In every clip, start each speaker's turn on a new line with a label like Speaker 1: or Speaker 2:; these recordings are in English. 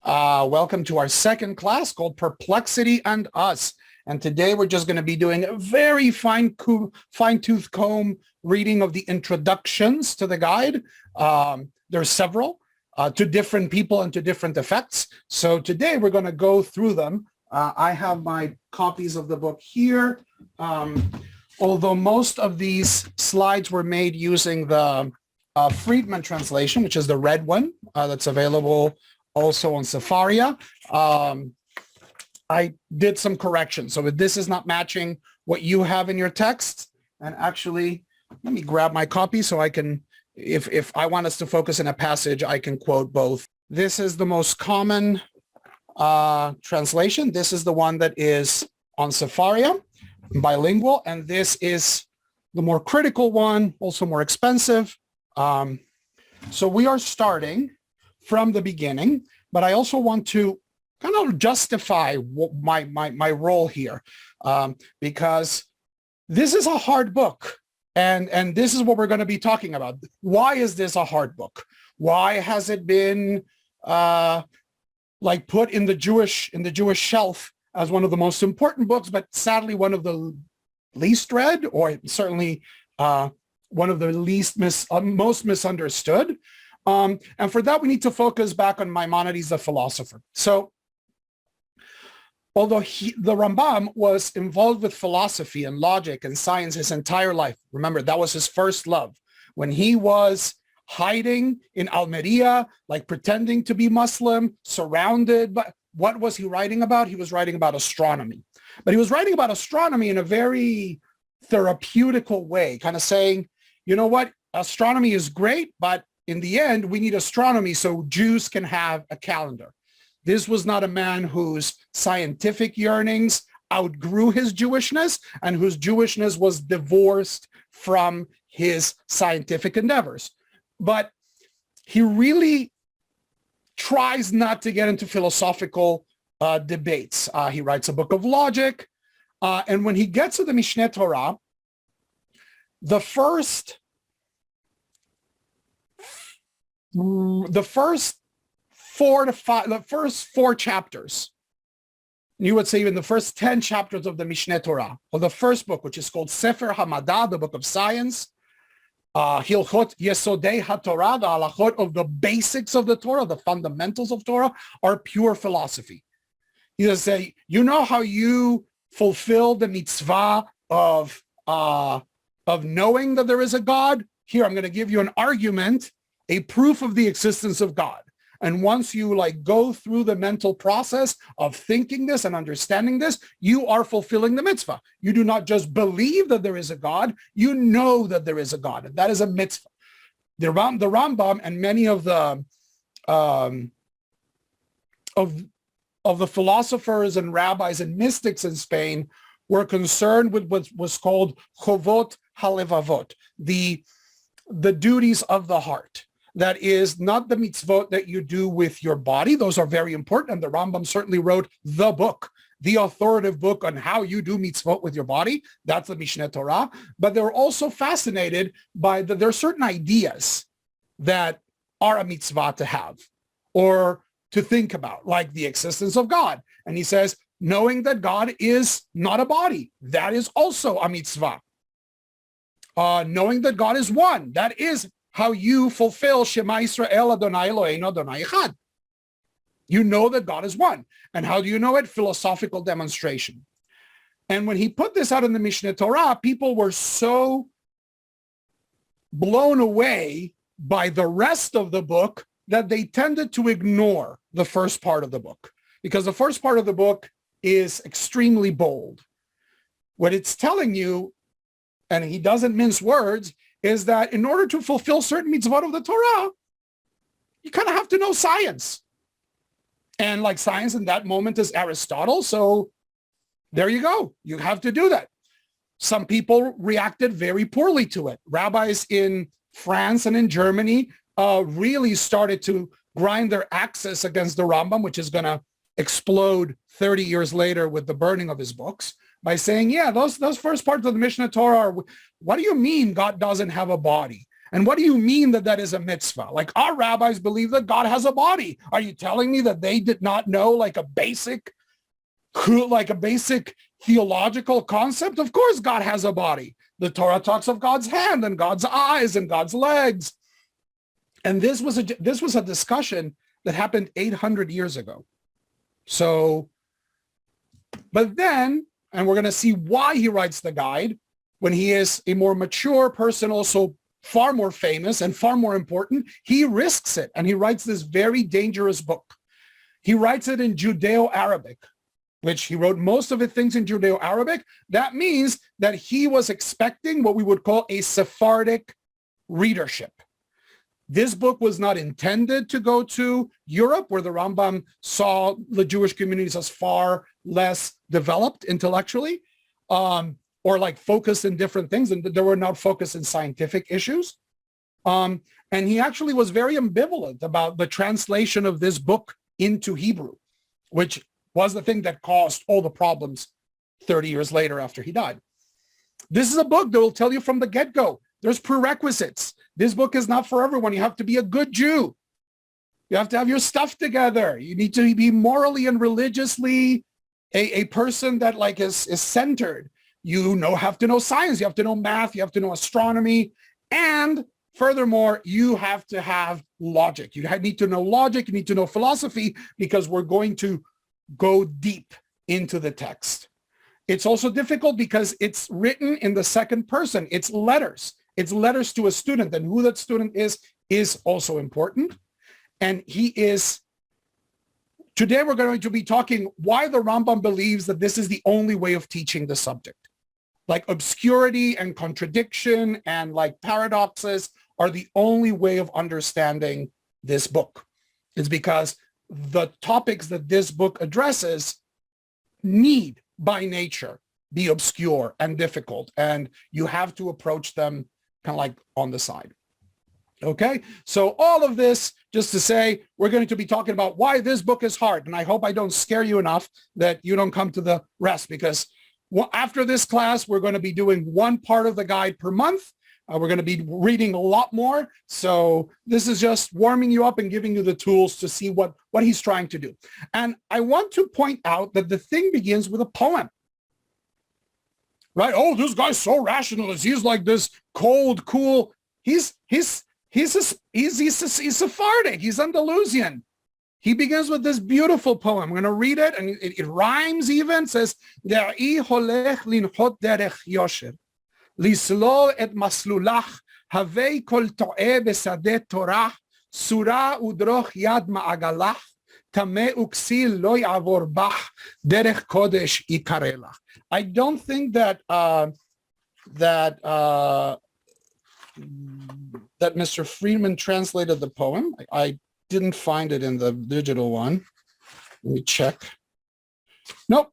Speaker 1: Welcome to our second class called Perplexity and Us. And today we're just going to be doing a very fine-tooth comb reading of the introductions to the guide. There's several to different people and to different effects. So today we're going to go through them. I have my copies of the book here. Although most of these slides were made using the Friedman translation, which is the red one that's available also on Safaria. I did some corrections. So if this is not matching what you have in your text, and actually, let me grab my copy so I can, if I want us to focus in a passage, I can quote both. This is the most common translation. This is the one that is on Safaria, bilingual, and this is the more critical one, also more expensive. So we are starting from the beginning, but I also want to kind of justify my role here, because this is a hard book, and this is what we're going to be talking about. Why is this a hard book? Why has it been like put in the Jewish shelf as one of the most important books, but sadly one of the least read, or certainly one of the most misunderstood? And for that, we need to focus back on Maimonides, the philosopher. So although the Rambam was involved with philosophy and logic and science his entire life, remember, that was his first love. When he was hiding in Almeria, like pretending to be Muslim, surrounded by, what was he writing about? He was writing about astronomy. But he was writing about astronomy in a very therapeutical way, kind of saying, you know what, astronomy is great, but in the end, we need astronomy so Jews can have a calendar. This was not a man whose scientific yearnings outgrew his Jewishness and whose Jewishness was divorced from his scientific endeavors. But he really tries not to get into philosophical debates. He writes a book of logic. And when he gets to the Mishneh Torah, the first four chapters, you would say even the first 10 chapters of the Mishneh Torah, or the first book, which is called Sefer HaMadah, the book of science, Hilchot Yesodei HaTorah, the halachot of the basics of the Torah, the fundamentals of Torah, are pure philosophy. He does say, you know how you fulfill the mitzvah of knowing that there is a God? Here, I'm going to give you an argument, a proof of the existence of God. And once you go through the mental process of thinking this and understanding this, you are fulfilling the mitzvah. You do not just believe that there is a God, you know that there is a God, and that is a mitzvah. The Rambam and many of the philosophers and rabbis and mystics in Spain were concerned with what was called chovot halevavot, the duties of the heart. That is not the mitzvot that you do with your body. Those are very important. And the Rambam certainly wrote the book, the authoritative book on how you do mitzvot with your body. That's the Mishneh Torah. But they're also fascinated by there are certain ideas that are a mitzvah to have or to think about, like the existence of God. And he says, knowing that God is not a body, that is also a mitzvah. Knowing that God is one, that is how you fulfill Shema Yisrael Adonai Eloheinu Adonai Echad. You know that God is one. And how do you know it? Philosophical demonstration. And when he put this out in the Mishneh Torah, people were so blown away by the rest of the book that they tended to ignore the first part of the book, because the first part of the book is extremely bold. What it's telling you, and he doesn't mince words, is that in order to fulfill certain mitzvot of the Torah, you kind of have to know science. And science in that moment is Aristotle, so there you go. You have to do that. Some people reacted very poorly to it. Rabbis in France and in Germany really started to grind their axes against the Rambam, which is going to explode 30 years later with the burning of his books, by saying, yeah, those first parts of the Mishneh Torah are, what do you mean God doesn't have a body? And what do you mean that that is a mitzvah? Like, our rabbis believe that God has a body. Are you telling me that they did not know like a basic theological concept? Of course God has a body. The Torah talks of God's hand and God's eyes and God's legs. And this was a discussion that happened 800 years ago. So, but then, and we're going to see why he writes the guide when he is a more mature person, also far more famous and far more important. He risks it, and he writes this very dangerous book. He writes it in Judeo-Arabic, which he wrote most of the things in Judeo-Arabic. That means that he was expecting what we would call a Sephardic readership. This book was not intended to go to Europe, where the Rambam saw the Jewish communities as far less developed intellectually, or like focused in different things, and they were not focused in scientific issues. And he actually was very ambivalent about the translation of this book into Hebrew, which was the thing that caused all the problems 30 years later after he died. This is a book that will tell you from the get-go, there's prerequisites. This book is not for everyone. You have to be a good Jew. You have to have your stuff together. You need to be morally and religiously a person that like is centered. You have to know science. You have to know math. You have to know astronomy. And furthermore, you have to have logic. You need to know logic. You need to know philosophy, because we're going to go deep into the text. It's also difficult because it's written in the second person. It's letters. It's letters to a student, and who that student is also important. And today we're going to be talking why the Rambam believes that this is the only way of teaching the subject. Like obscurity and contradiction and like paradoxes are the only way of understanding this book. It's because the topics that this book addresses need by nature be obscure and difficult, and you have to approach them kind of like on the side. Okay, so all of this just to say we're going to be talking about why this book is hard, and I hope I don't scare you enough that you don't come to the rest, because after this class we're going to be doing one part of the guide per month. We're going to be reading a lot more, so this is just warming you up and giving you the tools to see what he's trying to do. And I want to point out that the thing begins with a poem. Right? Oh, this guy's so rationalist. He's like this cold, cool. He's Sephardic. He's Andalusian. He begins with this beautiful poem. I'm going to read it, and it rhymes even. It says, "Da'i holech linchot derech yosher, lislol et maslulach, havei kol to'eh besadeh Torah, surah udroch yad ma'agalach, tameh uksil lo ya'avor bach, derech kodesh ikarelach." I don't think that Mr. Friedman translated the poem. I didn't find it in the digital one. Let me check. Nope,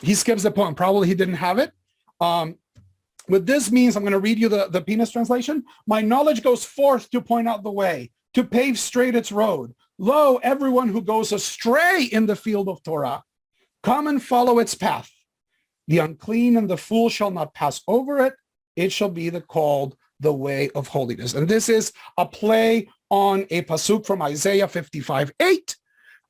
Speaker 1: he skips the poem. Probably he didn't have it. What this means, I'm going to read you the Penis translation. "My knowledge goes forth to point out the way, to pave straight its road. Lo, everyone who goes astray in the field of Torah, come and follow its path. The unclean and the fool shall not pass over it. It shall be called the way of holiness." And this is a play on a pasuk from Isaiah 55:8.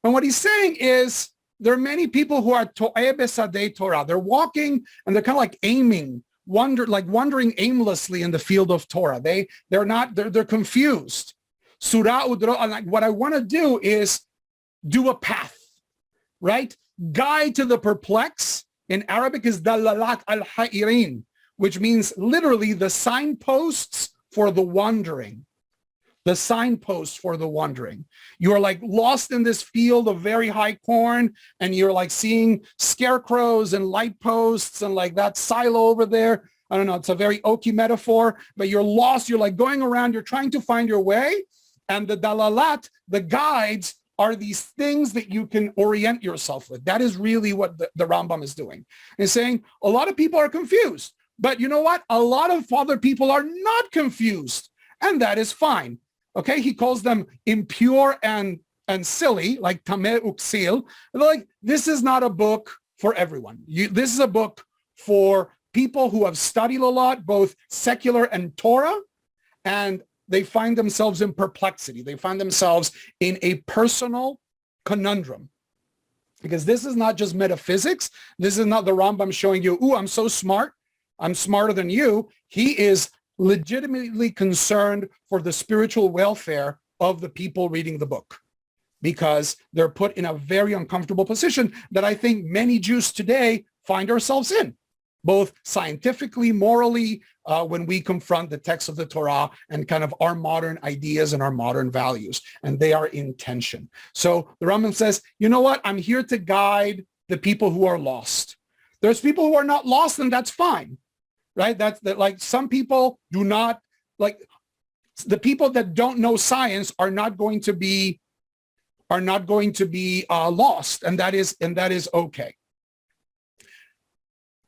Speaker 1: And what he's saying is there are many people who are to'eh besadeh Torah. They're walking and they're kind of like aiming, wandering aimlessly in the field of Torah. They're confused. Surah udro, and what I want to do is do a path, right? Guide to the perplexed. In Arabic is dalalat al-ha'irin, which means literally the signposts for the wandering. The signposts for the wandering. You're like lost in this field of very high corn, and you're like seeing scarecrows and light posts and like that silo over there. I don't know, it's a very oaky metaphor, but you're lost. You're like going around, you're trying to find your way. And the dalalat, the guides, are these things that you can orient yourself with. That is really what the Rambam is doing. He's saying a lot of people are confused, but you know what? A lot of other people are not confused, and that is fine. Okay, he calls them impure and silly, like tameh uksil. Like, this is not a book for everyone. This is a book for people who have studied a lot, both secular and Torah, and they find themselves in perplexity. They find themselves in a personal conundrum. Because this is not just metaphysics. This is not the Rambam showing you, ooh, I'm so smart. I'm smarter than you. He is legitimately concerned for the spiritual welfare of the people reading the book, because they're put in a very uncomfortable position that I think many Jews today find ourselves in, both scientifically, morally, when we confront the text of the Torah and kind of our modern ideas and our modern values, and they are in tension. So the Rambam says, you know what? I'm here to guide the people who are lost. There's people who are not lost, and that's fine, right? That's that. Like, some people do not, like, the people that don't know science are not going to be lost, and that is okay.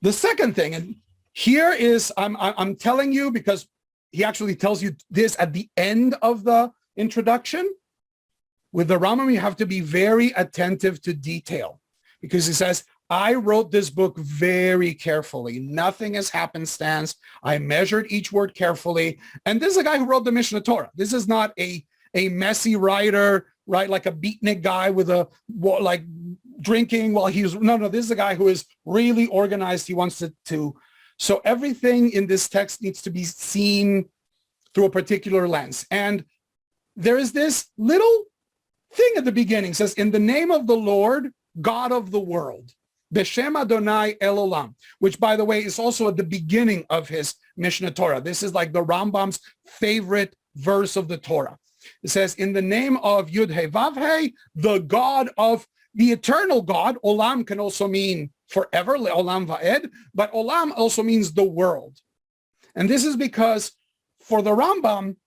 Speaker 1: The second thing, and here is, I'm telling you because he actually tells you this at the end of the introduction. With the Rambam, you have to be very attentive to detail, because he says, I wrote this book very carefully. Nothing is happenstance. I measured each word carefully. And this is a guy who wrote the Mishnah Torah. This is not a messy writer, right? Like a beatnik guy with a, like, drinking while he's, no, this is a guy who is really organized. He wants to, so everything in this text needs to be seen through a particular lens. And there is this little thing at the beginning. It says, in the name of the Lord, God of the world. Beshem Adonai El Olam, which, by the way, is also at the beginning of his Mishnah Torah. This is like the Rambam's favorite verse of the Torah. It says, in the name of Yud He Vav He, the God of the eternal God. Olam can also mean forever, Olam Va'ed, but Olam also means the world. And this is because for the Rambam,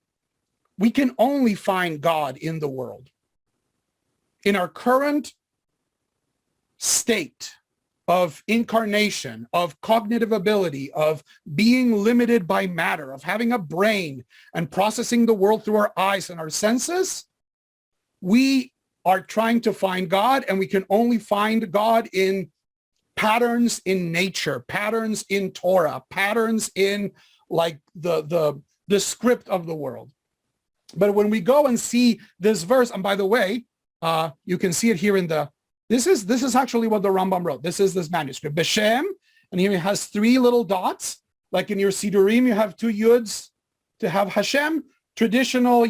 Speaker 1: we can only find God in the world. In our current state of incarnation, of cognitive ability, of being limited by matter, of having a brain and processing the world through our eyes and our senses, we are trying to find God, and we can only find God in patterns in nature, patterns in Torah, patterns in, like, the script of the world. But when we go and see this verse, and by the way, you can see it here in the, this is actually what the Rambam wrote. This is this manuscript, Beshem, and here it has 3 little dots. Like in your Sidurim, you have 2 yuds to have Hashem. Traditional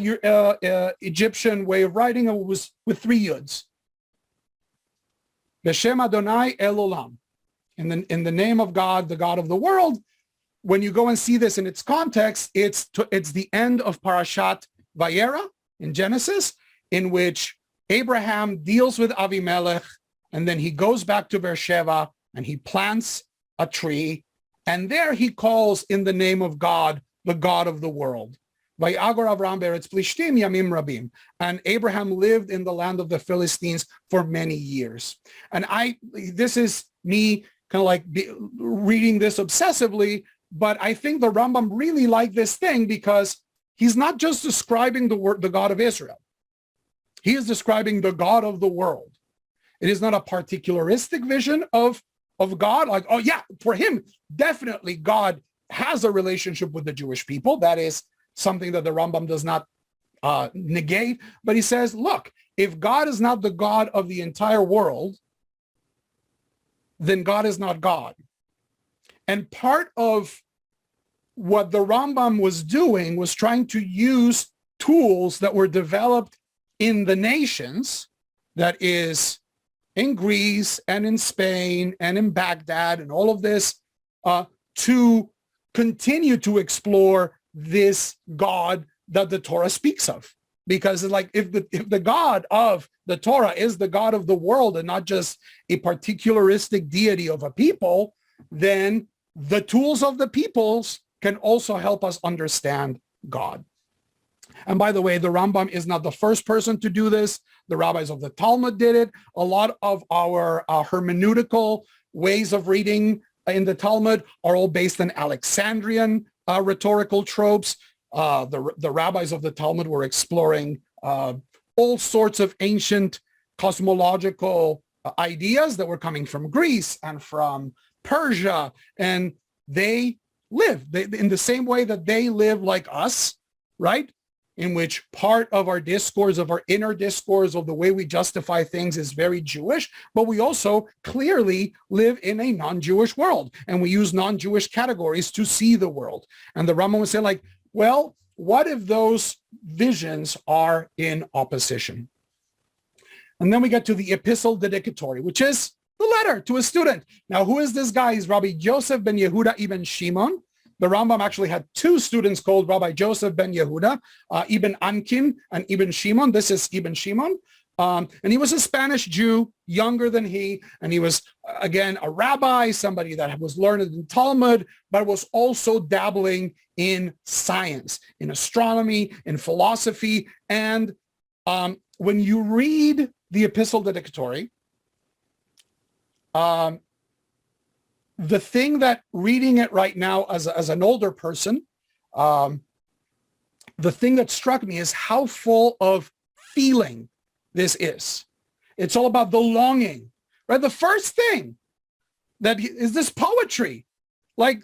Speaker 1: Egyptian way of writing it was with 3 yuds. Beshem Adonai El Olam. In the name of God, the God of the world. When you go and see this in its context, it's the end of Parashat Vayera in Genesis, in which Abraham deals with Avimelech, and then he goes back to Beersheba and he plants a tree, and there he calls in the name of God, the God of the world. Vayagor Avram be'eretz Plishtim yamim rabim. And Abraham lived in the land of the Philistines for many years. And this is me kind of like reading this obsessively, but I think the Rambam really liked this thing because he's not just describing the God of Israel. He is describing the God of the world. It is not a particularistic vision of God, like, oh yeah, for him, definitely God has a relationship with the Jewish people. That is something that the Rambam does not negate. But he says, look, if God is not the God of the entire world, then God is not God. And part of what the Rambam was doing was trying to use tools that were developed in the nations, that is in Greece and in Spain and in Baghdad and all of this, to continue to explore this God that the Torah speaks of. Because it's like, if the God of the Torah is the God of the world and not just a particularistic deity of a people, then the tools of the peoples can also help us understand God. And by the way, the Rambam is not the first person to do this. The rabbis of the Talmud did it. A lot of our hermeneutical ways of reading in the Talmud are all based on Alexandrian rhetorical tropes. The rabbis of the Talmud were exploring all sorts of ancient cosmological ideas that were coming from Greece and from Persia, and they live in the same way that they live like us, right? in which part of our discourse, of our inner discourse, of the way we justify things is very Jewish, but we also clearly live in a non-Jewish world, and we use non-Jewish categories to see the world. And the Rambam would say, like, well, what if those visions are in opposition? And then we get to the Epistle Dedicatory, which is the letter to a student. Now, who is this guy? He's Rabbi Joseph ben Yehuda ibn Shimon. The Rambam actually had two students called Rabbi Joseph ben Yehuda, Ibn Ankin and Ibn Shimon. This is Ibn Shimon. And he was a Spanish Jew, younger than he. And he was, again, a rabbi, somebody that was learned in Talmud, but was also dabbling in science, in astronomy, in philosophy. And when you read the Epistle Dedicatory, the thing that reading it right now as an older person, the thing that struck me is how full of feeling this is. It's all about the longing, right? The first thing that is this poetry, like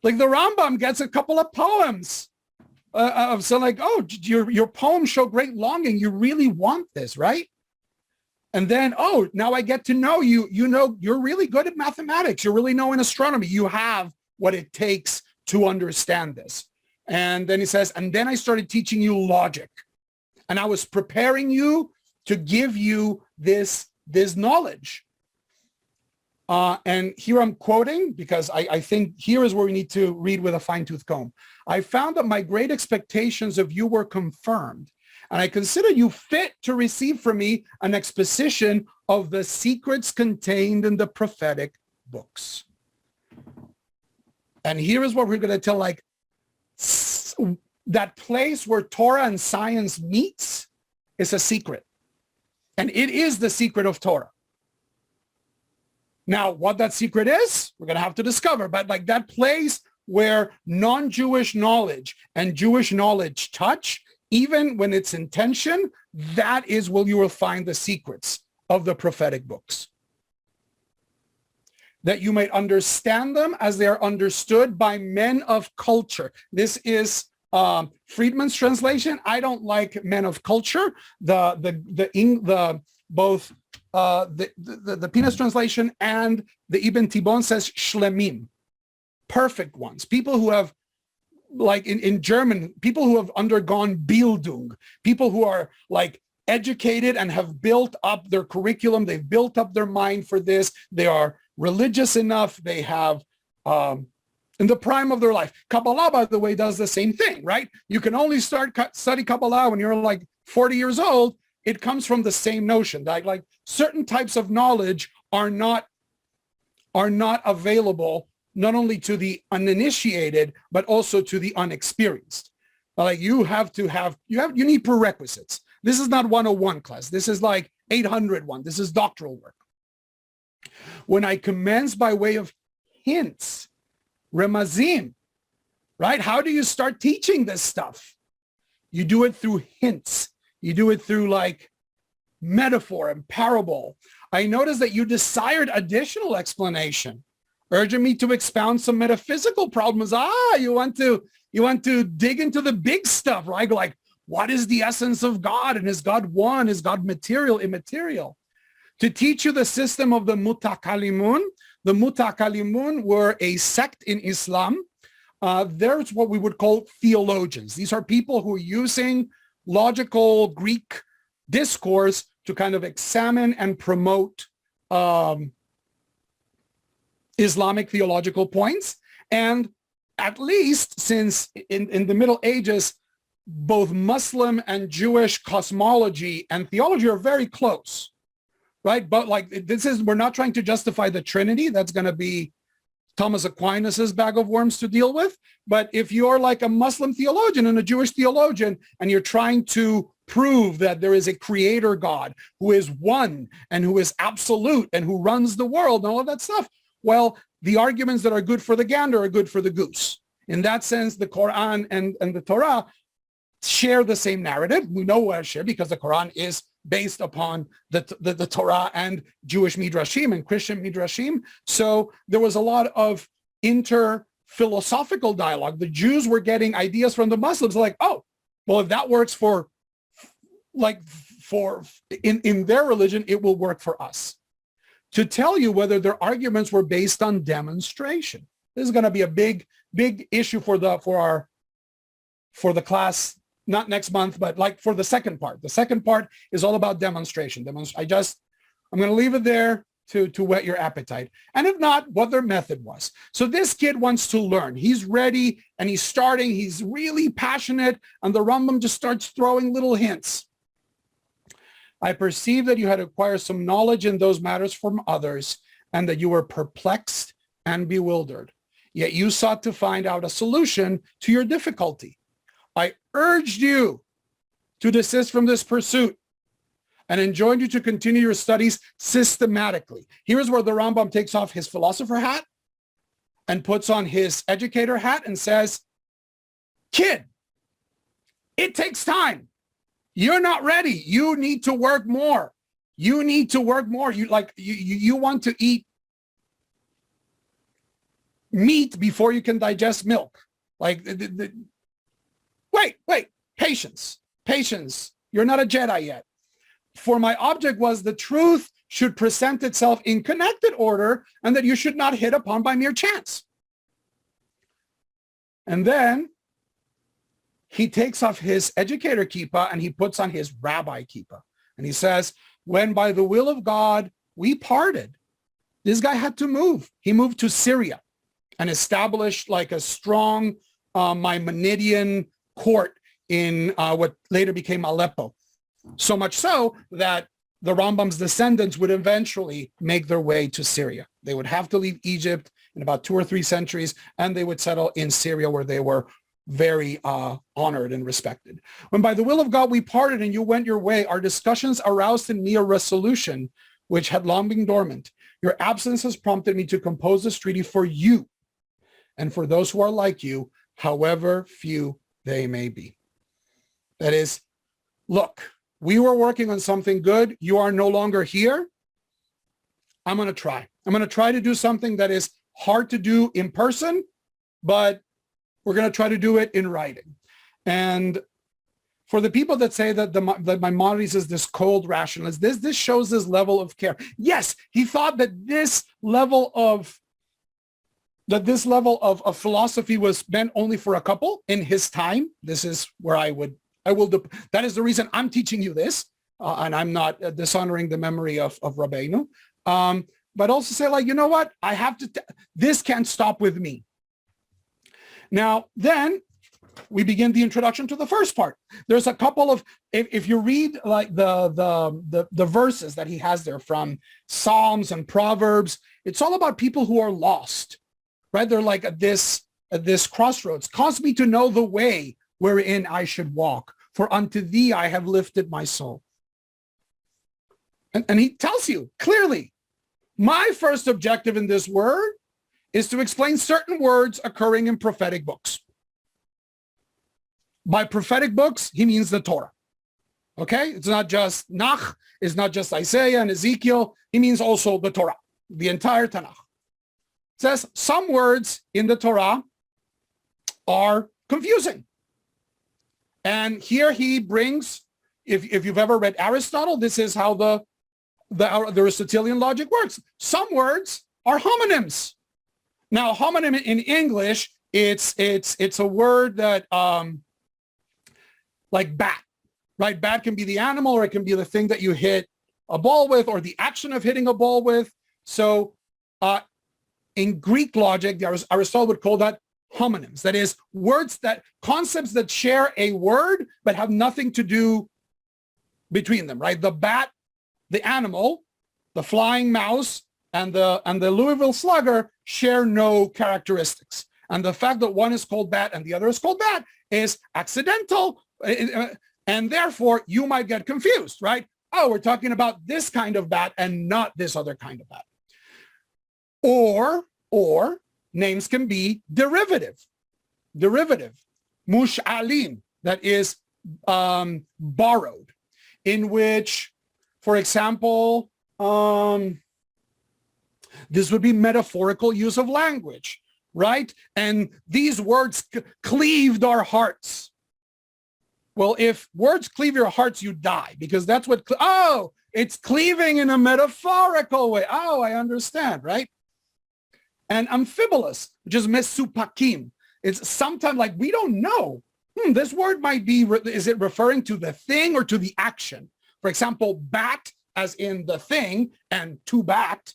Speaker 1: the Rambam gets a couple of poems. So like, oh, your poems show great longing. You really want this, right? And then, oh, now I get to know you. You know, you're really good at mathematics. You really know in astronomy. You have what it takes to understand this. And then he says, and then I started teaching you logic. And I was preparing you to give you this knowledge. And here I'm quoting, because I think here is where we need to read with a fine-tooth comb. I found that my great expectations of you were confirmed, and I consider you fit to receive from me an exposition of the secrets contained in the prophetic books. And here is what we're going to tell, like, that place where Torah and science meets is a secret. And it is the secret of Torah. Now, what that secret is, we're going to have to discover. But like that place where non-Jewish knowledge and Jewish knowledge touch, even when it's in tension, that is where you will find the secrets of the prophetic books. That you might understand them as they are understood by men of culture. This is Friedman's translation. I don't like men of culture. The Penis translation and the Ibn Tibon says shlemim, perfect ones. People who have, like in German, people who have undergone Bildung, people who are like educated and have built up their curriculum. They've built up their mind for this. They are religious enough. They have, in the prime of their life. Kabbalah, by the way, does the same thing, right? You can only study Kabbalah when you're like 40 years old. It comes from the same notion that like certain types of knowledge are not available not only to the uninitiated, but also to the unexperienced. Like you need prerequisites. This is not 101 class. This is like 801. This is doctoral work. When I commence by way of hints, remazim, right? How do you start teaching this stuff? You do it through hints. You do it through like metaphor and parable. I noticed that you desired additional explanation, urging me to expound some metaphysical problems. You want to dig into the big stuff, right? Like, what is the essence of God? And is God one? Is God material, immaterial? To teach you the system of the Mutakalimun. The Mutakalimun were a sect in Islam. There's what we would call theologians. These are people who are using logical Greek discourse to kind of examine and promote Islamic theological points. And at least since in the Middle Ages, both Muslim and Jewish cosmology and theology are very close, right? But like we're not trying to justify the Trinity. That's going to be Thomas Aquinas's bag of worms to deal with. But if you're like a Muslim theologian and a Jewish theologian, and you're trying to prove that there is a creator God who is one and who is absolute and who runs the world and all of that stuff, well, the arguments that are good for the gander are good for the goose. In that sense, the Quran and the Torah share the same narrative. We know why share because the Quran is based upon the Torah and Jewish midrashim and Christian midrashim. So there was a lot of inter-philosophical dialogue. The Jews were getting ideas from the Muslims like, oh, Well, if that works for, in their religion, it will work for us. To tell you whether their arguments were based on demonstration. This is going to be a big issue for the class, not next month, but like for the second part. The second part is all about demonstration. I'm going to leave it there to whet your appetite. And if not, what their method was. So this kid wants to learn. He's ready and he's starting. He's really passionate. And the Rambam just starts throwing little hints. I perceive that you had acquired some knowledge in those matters from others and that you were perplexed and bewildered. Yet you sought to find out a solution to your difficulty. I urged you to desist from this pursuit and enjoined you to continue your studies systematically. Here's where the Rambam takes off his philosopher hat and puts on his educator hat and says, kid, it takes time. You're not ready. You need to work more. You need to work more. You want to eat meat before you can digest milk. Wait, patience. You're not a Jedi yet. For my object was the truth should present itself in connected order and that you should not hit upon by mere chance. And then he takes off his educator kippah and he puts on his rabbi kippah. And he says, when by the will of God we parted, this guy had to move. He moved to Syria and established like a strong Maimonidean court in what later became Aleppo. So much so that the Rambam's descendants would eventually make their way to Syria. They would have to leave Egypt in about 2 or 3 centuries, and they would settle in Syria where they were very honored and respected. When by the will of God we parted and you went your way, our discussions aroused in me a resolution which had long been dormant. Your absence has prompted me to compose this treaty for you and for those who are like you, however few they may be. That is, look, we were working on something good. You are no longer here. I'm going to try. I'm going to try to do something that is hard to do in person, but we're going to try to do it in writing. And for the people that say that Maimonides is this cold rationalist, this shows this level of care. Yes, he thought that this level of philosophy was meant only for a couple in his time. This is where that is the reason I'm teaching you this, and I'm not dishonoring the memory of Rabbeinu. But also say, like, you know what? I have to, this can't stop with me. Now, then we begin the introduction to the first part. There's a couple of, if you read like the verses that he has there from Psalms and Proverbs, it's all about people who are lost, right? They're like at this crossroads. Cause me to know the way wherein I should walk, for unto thee I have lifted my soul. And he tells you clearly, my first objective in this word is to explain certain words occurring in prophetic books. By prophetic books, he means the Torah. Okay? It's not just Nach, it's not just Isaiah and Ezekiel. He means also the Torah, the entire Tanakh. It says some words in the Torah are confusing. And here he brings, if you've ever read Aristotle, this is how the Aristotelian logic works. Some words are homonyms. Now, homonym in English, it's a word that like bat, right? Bat can be the animal, or it can be the thing that you hit a ball with, or the action of hitting a ball with. So in Greek logic, Aristotle would call that homonyms. That is, concepts that share a word but have nothing to do between them, right? The bat, the animal, the flying mouse, and the Louisville Slugger share no characteristics. And the fact that one is called bat and the other is called bat is accidental. And therefore, you might get confused, right? Oh, we're talking about this kind of bat and not this other kind of bat. Or names can be derivative. Mush'alim, that is borrowed, in which, for example, this would be metaphorical use of language, right? And these words cleaved our hearts. Well, if words cleave your hearts, you die, because that's what, it's cleaving in a metaphorical way. Oh, I understand, right? And amphibolous, which is mesupakim. It's sometimes like we don't know. This word might be, is it referring to the thing or to the action? For example, bat as in the thing and to bat,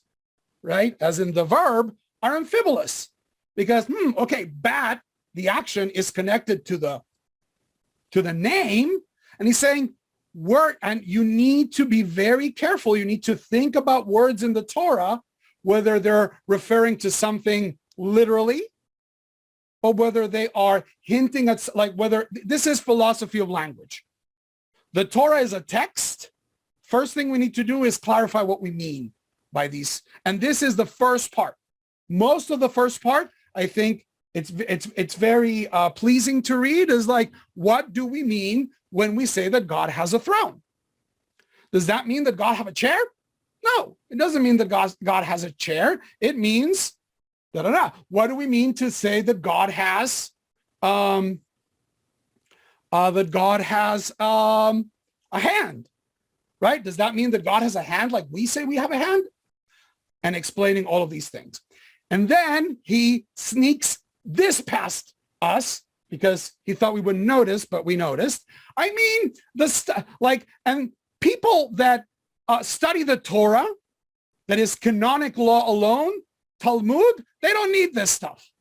Speaker 1: right, as in the verb, are amphibolous. Because, okay, bat, the action is connected to the name. And he's saying, word, and you need to be very careful. You need to think about words in the Torah, whether they're referring to something literally, or whether they are hinting at, like, whether this is philosophy of language. The Torah is a text. First thing we need to do is clarify what we mean by these. And this is the first part. Most of the first part, I think it's very pleasing to read, is like, what do we mean when we say that God has a throne? Does that mean that God have a chair? No, it doesn't mean that God has a chair. It means What do we mean to say that God has a hand, right? Does that mean that God has a hand like we say we have a hand? And explaining all of these things. And then he sneaks this past us because he thought we wouldn't notice, but we noticed. I mean, and people that study the Torah, that is canonic law alone, Talmud, they don't need this stuff.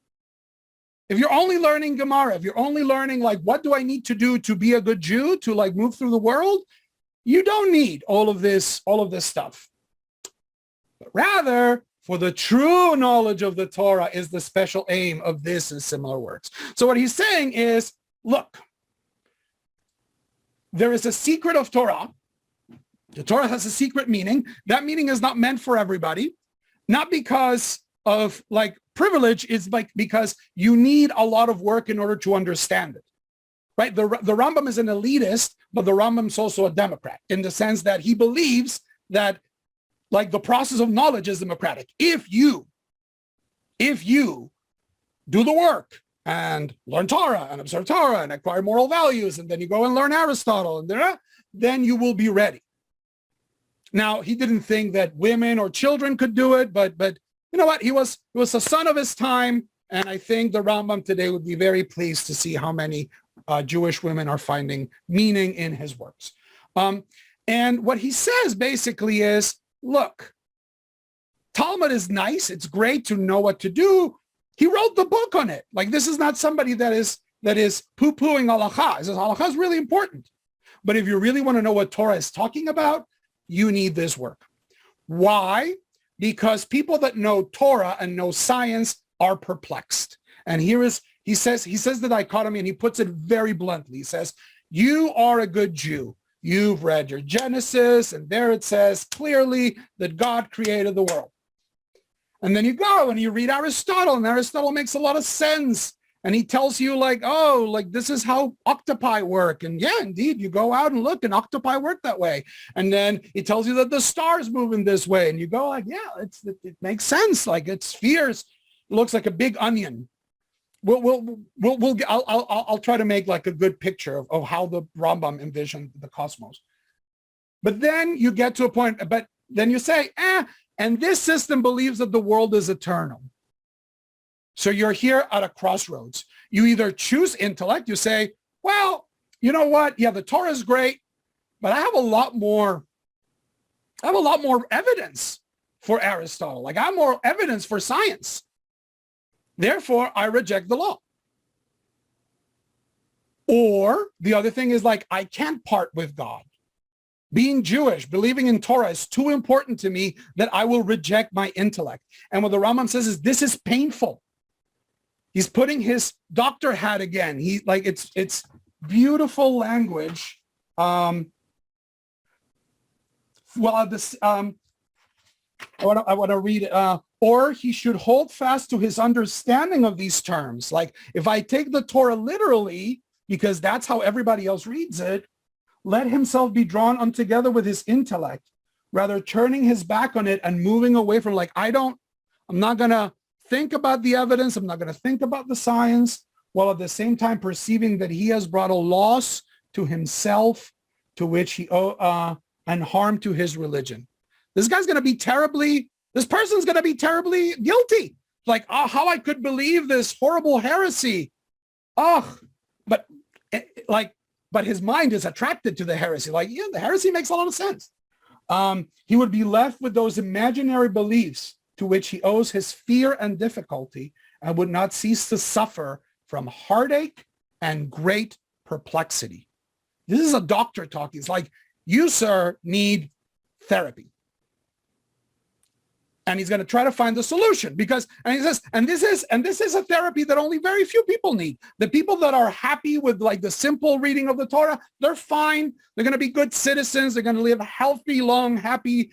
Speaker 1: If you're only learning Gemara, if you're only learning, like, what do I need to do to be a good Jew, to like move through the world? You don't need all of this stuff. But rather, for the true knowledge of the Torah is the special aim of this and similar works. So what he's saying is, look, there is a secret of Torah. The Torah has a secret meaning. That meaning is not meant for everybody, not because of like privilege, it's like because you need a lot of work in order to understand it, right? The Rambam is an elitist, but the Rambam's also a Democrat in the sense that he believes that like the process of knowledge is democratic. If you do the work and learn Torah and observe Torah and acquire moral values, and then you go and learn Aristotle, and then you will be ready. Now, he didn't think that women or children could do it, but you know what? He was a son of his time, and I think the Rambam today would be very pleased to see how many Jewish women are finding meaning in his works. And what he says basically is, look, Talmud is nice. It's great to know what to do. He wrote the book on it. Like, this is not somebody that is poo-pooing halakha. He says halakha is really important. But if you really want to know what Torah is talking about, you need this work. Why? Because people that know Torah and know science are perplexed. And he says the dichotomy, and he puts it very bluntly. He says, you are a good Jew. You've read your Genesis, and there it says clearly that God created the world. And then you go and you read Aristotle, and Aristotle makes a lot of sense. And he tells you like, oh, like this is how octopi work. And yeah, indeed, you go out and look, and octopi work that way. And then he tells you that the stars move in this way. And you go like, yeah, it makes sense. Like it's spheres. It looks like a big onion. I'll try to make like a good picture of how the Rambam envisioned the cosmos. But then you get to a point, but then you say, and this system believes that the world is eternal. So you're here at a crossroads. You either choose intellect, you say, well, you know what? Yeah, the Torah is great, but I have a lot more evidence for Aristotle. Like I have more evidence for science. Therefore, I reject the law. Or the other thing is like, I can't part with God. Being Jewish, believing in Torah is too important to me that I will reject my intellect. And what the Rambam says is, this is painful. He's putting his doctor hat again. It's beautiful language. I want to read it. Or he should hold fast to his understanding of these terms. Like if I take the Torah literally, because that's how everybody else reads it, let himself be drawn on together with his intellect, rather turning his back on it and moving away from like, I'm not going to think about the evidence. I'm not going to think about the science, while at the same time perceiving that he has brought a loss to himself, to which he and harm to his religion. This person's going to be terribly guilty. Like, how I could believe this horrible heresy. But his mind is attracted to the heresy. Like, yeah, the heresy makes a lot of sense. He would be left with those imaginary beliefs to which he owes his fear and difficulty, and would not cease to suffer from heartache and great perplexity. This is a doctor talking. It's like, you, sir, need therapy. And he's going to try to find the solution and he says, and this is a therapy that only very few people need. The people that are happy with like the simple reading of the Torah, they're fine. They're going to be good citizens. They're going to live healthy, long, happy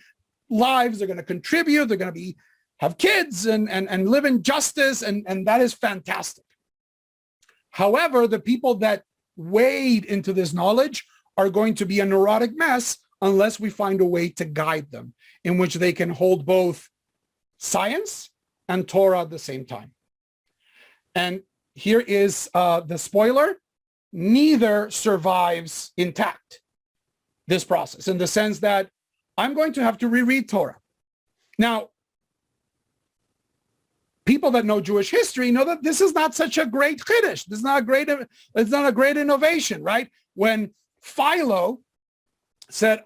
Speaker 1: lives. They're going to contribute. They're going to have kids and live in justice. And that is fantastic. However, the people that wade into this knowledge are going to be a neurotic mess unless we find a way to guide them in which they can hold both science and Torah at the same time. And here is the spoiler. Neither survives intact, this process, in the sense that I'm going to have to reread Torah. Now, people that know Jewish history know that this is not such a great chiddush. It's not a great innovation, right? When Philo said,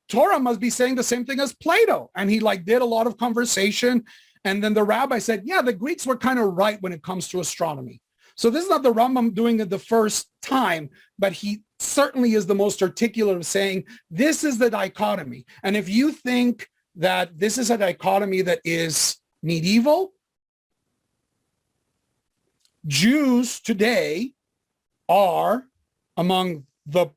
Speaker 1: Torah must be saying the same thing as Plato. And he did a lot of conversation. And then the rabbi said, yeah, the Greeks were kind of right when it comes to astronomy. So this is not the Rambam doing it the first time, but he certainly is the most articulate of saying, this is the dichotomy. And if you think that this is a dichotomy that is medieval, Jews today are among the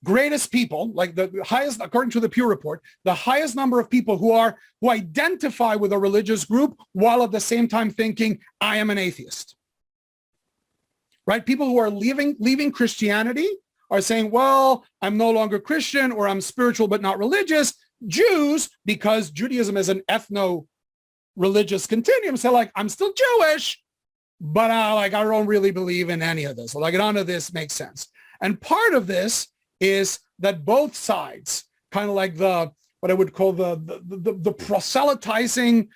Speaker 1: greatest people, like the highest, according to the Pew Report, the highest number of people who identify with a religious group while at the same time thinking, I am an atheist. Right? People who are leaving Christianity are saying, well, I'm no longer Christian, or I'm spiritual but not religious. Jews, because Judaism is an ethno-religious continuum, say I'm still Jewish, but I don't really believe in any of this. So none of this makes sense. And part of this is that both sides, kind of like what I would call the proselytizing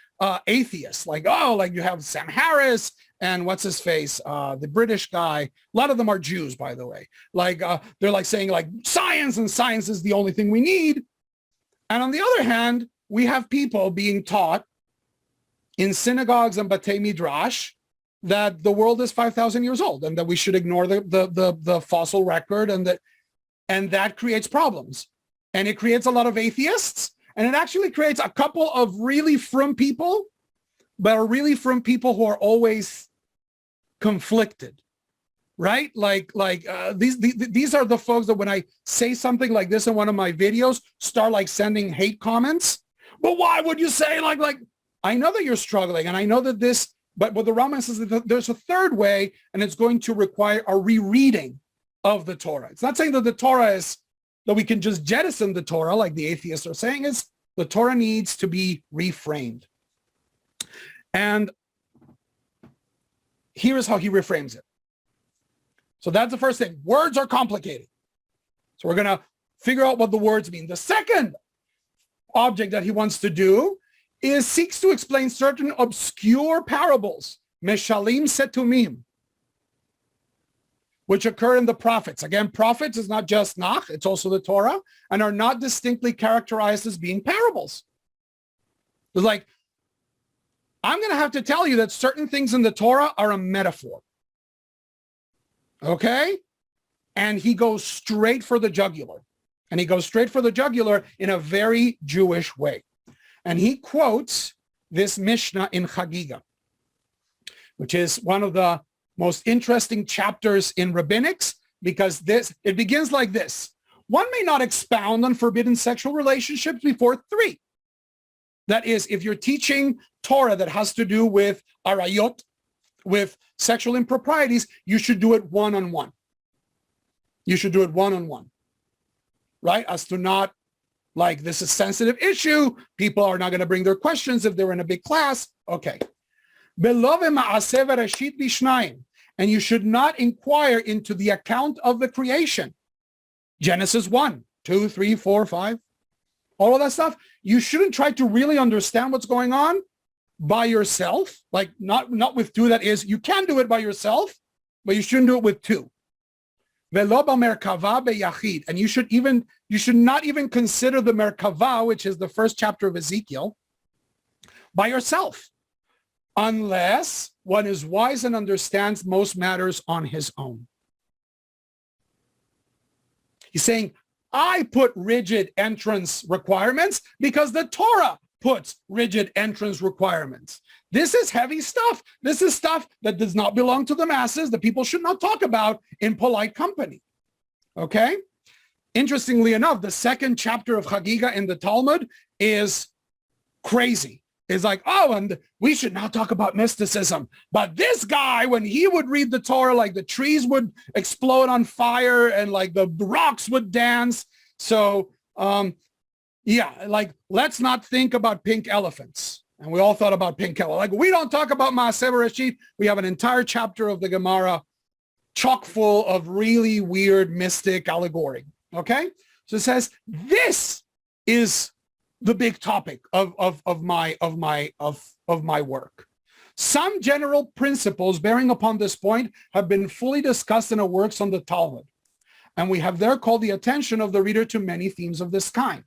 Speaker 1: atheists, you have Sam Harris and what's his face, the British guy. A lot of them are Jews, by the way. They're saying science, and science is the only thing we need. And on the other hand, we have people being taught in synagogues and Batei Midrash that the world is 5,000 years old and that we should ignore the fossil record, and that creates problems. And it creates a lot of atheists, and it actually creates a couple of really frum people, but are really frum people who are always conflicted, right? These are the folks that when I say something like this in one of my videos, start sending hate comments. But why would you say I know that you're struggling, and I know that this, but what the Rambam says is that there's a third way, and it's going to require a rereading of the Torah. It's not saying that the Torah is, that we can just jettison the Torah like the atheists are saying. Is the Torah needs to be reframed. And here is how he reframes it. So that's the first thing. Words are complicated. So we're going to figure out what the words mean. The second object that he wants to do is seeks to explain certain obscure parables, meshalim setumim, which occur in the prophets. Again, prophets is not just Nach, it's also the Torah, and are not distinctly characterized as being parables. It's I'm going to have to tell you that certain things in the Torah are a metaphor. Okay? And he goes straight for the jugular. And he goes straight for the jugular in a very Jewish way. And he quotes this Mishnah in Chagiga, which is one of the most interesting chapters in rabbinics, because it begins like this. One may not expound on forbidden sexual relationships before 3. That is, if you're teaching Torah that has to do with arayot, with sexual improprieties, you should do it one-on-one. You should do it one-on-one, right? As to not, this is a sensitive issue. People are not going to bring their questions if they're in a big class. Okay. and you should not inquire into the account of the creation. Genesis 1, 2, 3, 4, 5, all of that stuff. You shouldn't try to really understand what's going on by yourself, like not with two. That is, you can do it by yourself, but you shouldn't do it with two. Velo b'merkava beyachid, and you should not even consider the merkava, which is the first chapter of Ezekiel, by yourself, unless one is wise and understands most matters on his own. He's saying, I put rigid entrance requirements because the Torah puts rigid entrance requirements. This is heavy stuff. This is stuff that does not belong to the masses, that people should not talk about in polite company. Okay? Interestingly enough, the second chapter of Chagiga in the Talmud is crazy. It's like, oh, and we should not talk about mysticism. But this guy, when he would read the Torah, like the trees would explode on fire and like the rocks would dance. So, yeah, like, let's not think about pink elephants. And we all thought about pink elephants. Like, we don't talk about Maaseh Bereshit. We have an entire chapter of the Gemara chock full of really weird mystic allegory. Okay? So it says, this is the big topic of my work. Some general principles bearing upon this point have been fully discussed in our works on the Talmud, and we have there called the attention of the reader to many themes of this kind.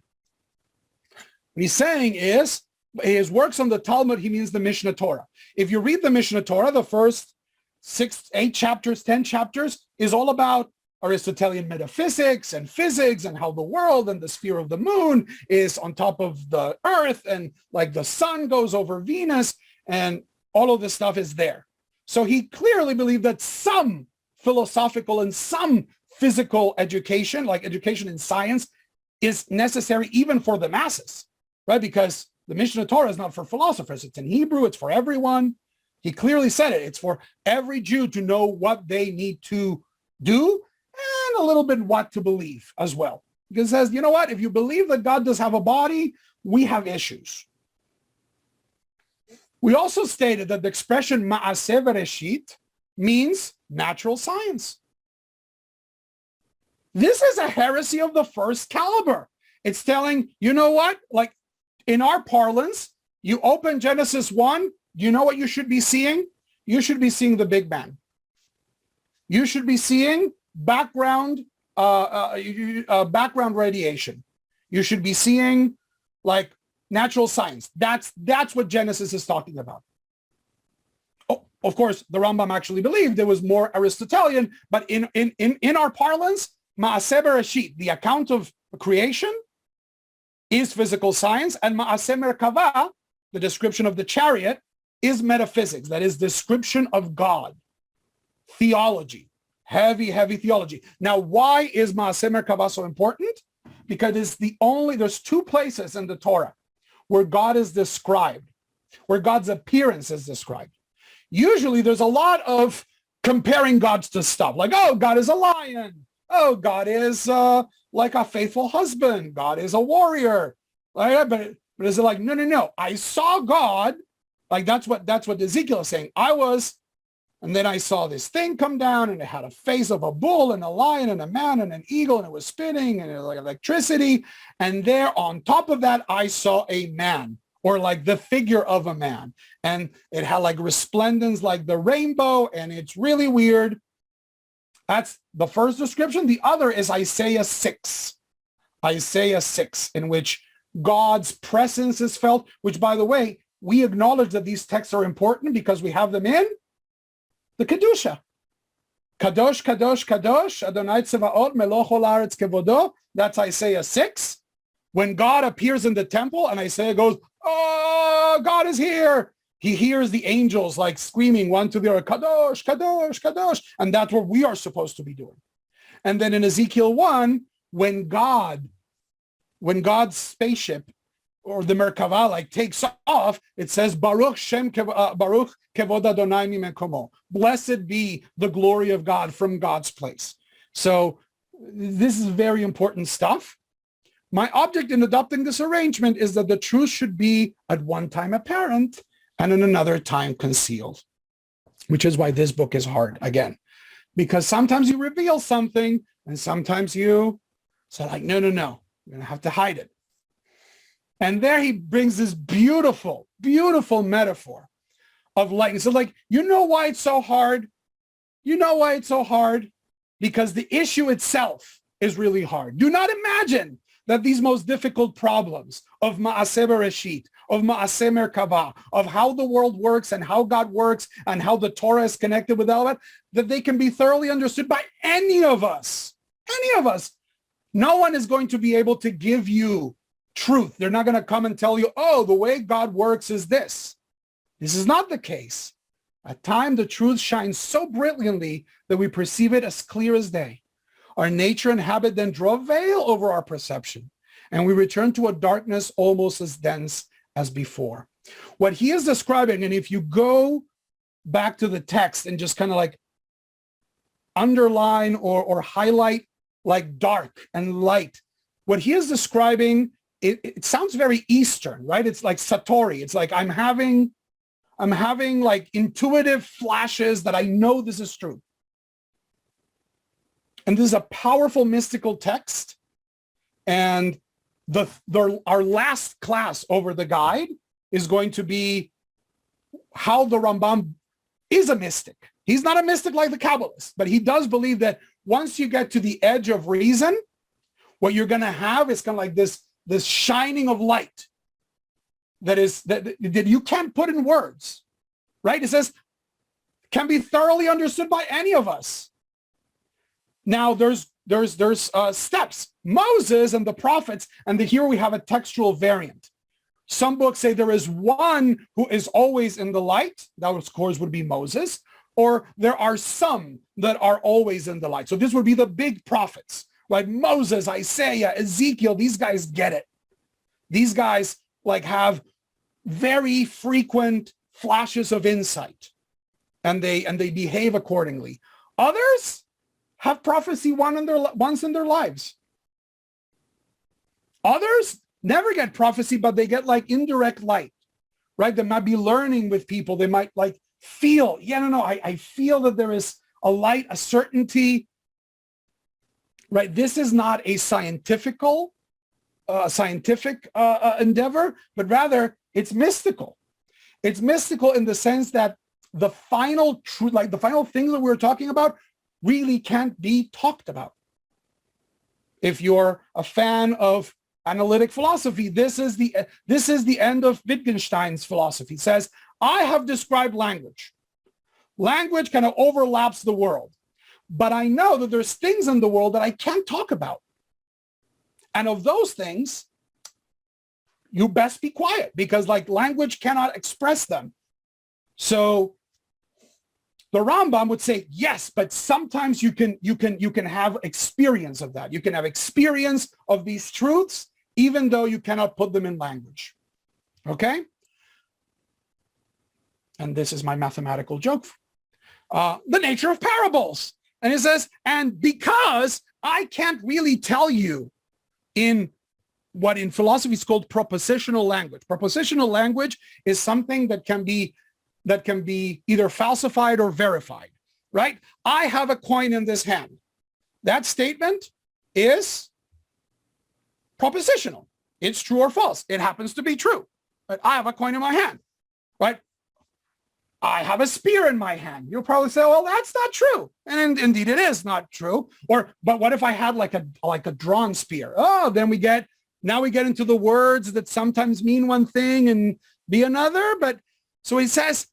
Speaker 1: What he's saying is, his works on the Talmud, he means the Mishnah Torah. If you read the Mishnah Torah, the first 6, 8 chapters, 10 chapters is all about Aristotelian metaphysics and physics and how the world and the sphere of the moon is on top of the earth and like the sun goes over Venus and all of this stuff is there. So he clearly believed that some philosophical and some physical education, like education in science, is necessary even for the masses, right? Because the Mishnah Torah is not for philosophers. It's in Hebrew. It's for everyone. He clearly said it. It's for every Jew to know what they need to do and a little bit what to believe as well. Because it says, you know what? If you believe that God does have a body, we have issues. We also stated that the expression Maaseh Bereshit means natural science. This is a heresy of the first caliber. It's telling, you know what? Like in our parlance, you open Genesis 1, do you know what you should be seeing? You should be seeing the Big Bang. You should be seeing background radiation. You should be seeing like natural science. That's what Genesis is talking about. Oh, of course, the Rambam actually believed it was more Aristotelian, but in our parlance, Maaseh Bereshit, the account of creation, is physical science, and Maaseh Merkava, the description of the chariot, is metaphysics. That is description of God, theology. Heavy theology. Now, why is Maaseh Merkava so important? Because it's there's 2 places in the Torah where God is described, where God's appearance is described. Usually there's a lot of comparing gods to stuff, like, oh, God is a lion. Oh, God is like a faithful husband. God is a warrior. Right? But is it like, no. I saw God. Like that's what Ezekiel is saying. And then I saw this thing come down and it had a face of a bull and a lion and a man and an eagle and it was spinning and it was like electricity. And there on top of that, I saw a man, or like the figure of a man. And it had like resplendence like the rainbow, and it's really weird. That's the first description. The other is Isaiah 6. Isaiah 6, in which God's presence is felt, which, by the way, we acknowledge that these texts are important because we have them in the Kedusha. Kadosh, Kadosh, Kadosh, Adonai Tzevaot, Melech Ol Haaretz Kevodo. That's Isaiah 6. When God appears in the temple and Isaiah goes, oh, God is here. He hears the angels like screaming one to the other, Kadosh, Kadosh, Kadosh. And that's what we are supposed to be doing. And then in Ezekiel 1, when God's spaceship or the Merkava like takes off, it says, Baruch Baruch Kevod Adonai Mimekomo. Blessed be the glory of God from God's place. So this is very important stuff. My object in adopting this arrangement is that the truth should be at one time apparent and in another time concealed. which is why this book is hard, again, because sometimes you reveal something and sometimes you say like, no, you're going to have to hide it. And there he brings this beautiful, beautiful metaphor of light. And so like, you know why it's so hard? You know why it's so hard? Because the issue itself is really hard. Do not imagine that these most difficult problems of Ma'aseh Bereshit, of Ma'aseh Merkavah, of how the world works and how God works and how the Torah is connected with all that they can be thoroughly understood by any of us. Any of us. No one is going to be able to give you truth. They're not going to come and tell you, oh, the way God works is this. This is not the case. At times, the truth shines so brilliantly that we perceive it as clear as day. Our nature and habit then draw a veil over our perception, and we return to a darkness almost as dense as before. What he is describing, and if you go back to the text and just kind of like underline or highlight like dark and light, what he is describing, it sounds very Eastern, right? It's like Satori. It's like I'm having like intuitive flashes that I know this is true. And this is a powerful mystical text. And our last class over the guide is going to be how the Rambam is a mystic. He's not a mystic like the Kabbalists, but he does believe that once you get to the edge of reason, what you're going to have is kind of like this shining of light that you can't put in words, right? It says, can be thoroughly understood by any of us. Now there's steps. Moses and the prophets, and here we have a textual variant. Some books say there is one who is always in the light. That, of course, would be Moses. Or there are some that are always in the light. So this would be the big prophets, right? Moses, Isaiah, Ezekiel, these guys get it. These guys like have very frequent flashes of insight, and they behave accordingly. Others have prophecy once in their lives. Others never get prophecy, but they get like indirect light, right? They might be learning with people. They might like feel, I feel that there is a light, a certainty, right? This is not a scientific endeavor, but rather it's mystical. It's mystical in the sense that the final truth, like the final things that we're talking about, really can't be talked about. If you're a fan of analytic philosophy, this is the end of Wittgenstein's philosophy. It says, I have described language. Language kind of overlaps the world, but I know that there's things in the world that I can't talk about. And of those things, you best be quiet, because like language cannot express them. So the Rambam would say, yes, but sometimes you can have experience of that. You can have experience of these truths, even though you cannot put them in language. Okay? And this is my mathematical joke. The nature of parables. And it says, and because I can't really tell you in what in philosophy is called propositional language. Propositional language is something that can be either falsified or verified, right? I have a coin in this hand. That statement is propositional. It's true or false. It happens to be true. But I have a coin in my hand, right? I have a spear in my hand. You'll probably say, well, that's not true. And indeed it is not true. But what if I had like a drawn spear? Oh, then we get into the words that sometimes mean one thing and be another. But so he says,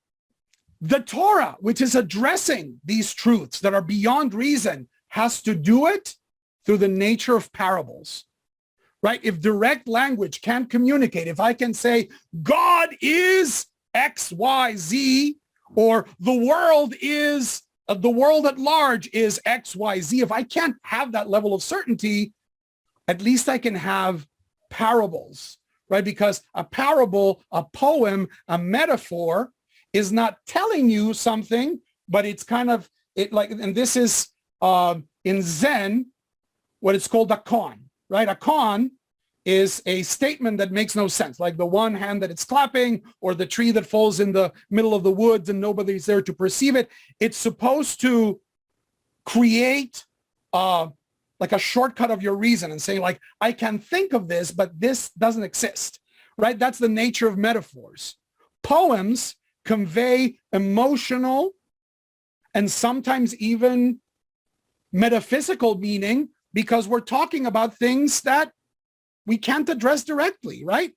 Speaker 1: the Torah, which is addressing these truths that are beyond reason, has to do it through the nature of parables, right? If direct language can't communicate, if I can say God is X, Y, Z, or the world at large is X, Y, Z, if I can't have that level of certainty, at least I can have parables, right? Because a parable, a poem, a metaphor is not telling you something, but it's kind of and this is in Zen, what it's called a koan, right? A koan is a statement that makes no sense, like the one hand that it's clapping, or the tree that falls in the middle of the woods and nobody's there to perceive it. It's supposed to create like a shortcut of your reason and saying, like, I can think of this, but this doesn't exist, right? That's the nature of metaphors. Poems convey emotional and sometimes even metaphysical meaning because we're talking about things that we can't address directly, right?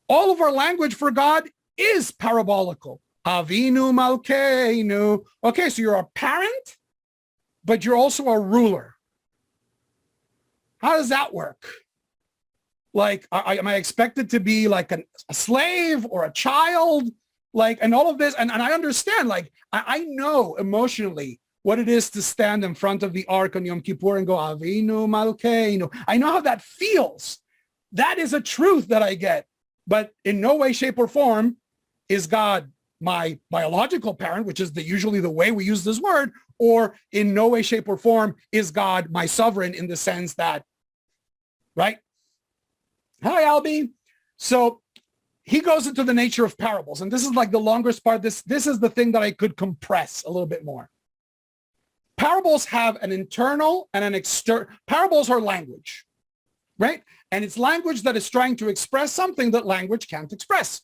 Speaker 1: All of our language for God is parabolical. Avinu Malkeinu. Okay, so you're a parent, but you're also a ruler. How does that work? Like, am I expected to be like a slave or a child? Like, and all of this, and I understand, like, I know emotionally what it is to stand in front of the ark on Yom Kippur and go, Avinu Malkeinu. I know how that feels. That is a truth that I get. But in no way, shape, or form is God my biological parent, which is usually the way we use this word, or in no way, shape, or form is God my sovereign in the sense that, right? Hi, Albie. So he goes into the nature of parables, and this is like the longest part. This is the thing that I could compress a little bit more. Parables have an internal and an external. Parables are language, right? And it's language that is trying to express something that language can't express.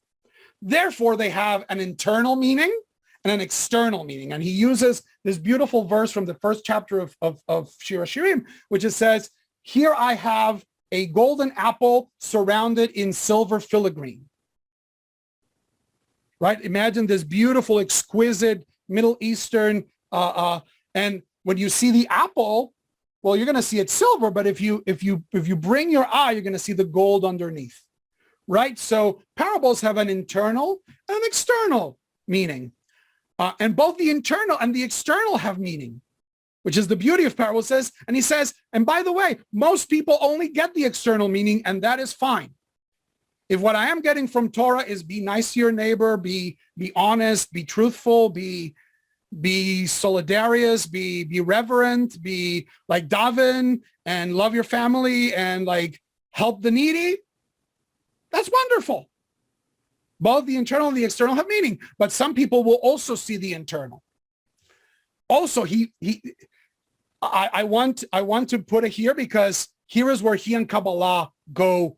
Speaker 1: Therefore, they have an internal meaning and an external meaning. And he uses this beautiful verse from the first chapter of Shir HaShirim, which it says, here I have a golden apple surrounded in silver filigree. Right? Imagine this beautiful, exquisite Middle Eastern, and when you see the apple, well, you're going to see it silver, but if you bring your eye, you're going to see the gold underneath. Right? So parables have an internal and an external meaning. And both the internal and the external have meaning, which is the beauty of parables. Says, and he says, and by the way, most people only get the external meaning, and that is fine. If what I am getting from Torah is be nice to your neighbor, be honest, be truthful, be solidarious, be reverent, be like daven and love your family and like help the needy, that's wonderful. Both the internal and the external have meaning, but some people will also see the internal. Also, I want to put it here because here is where he and Kabbalah go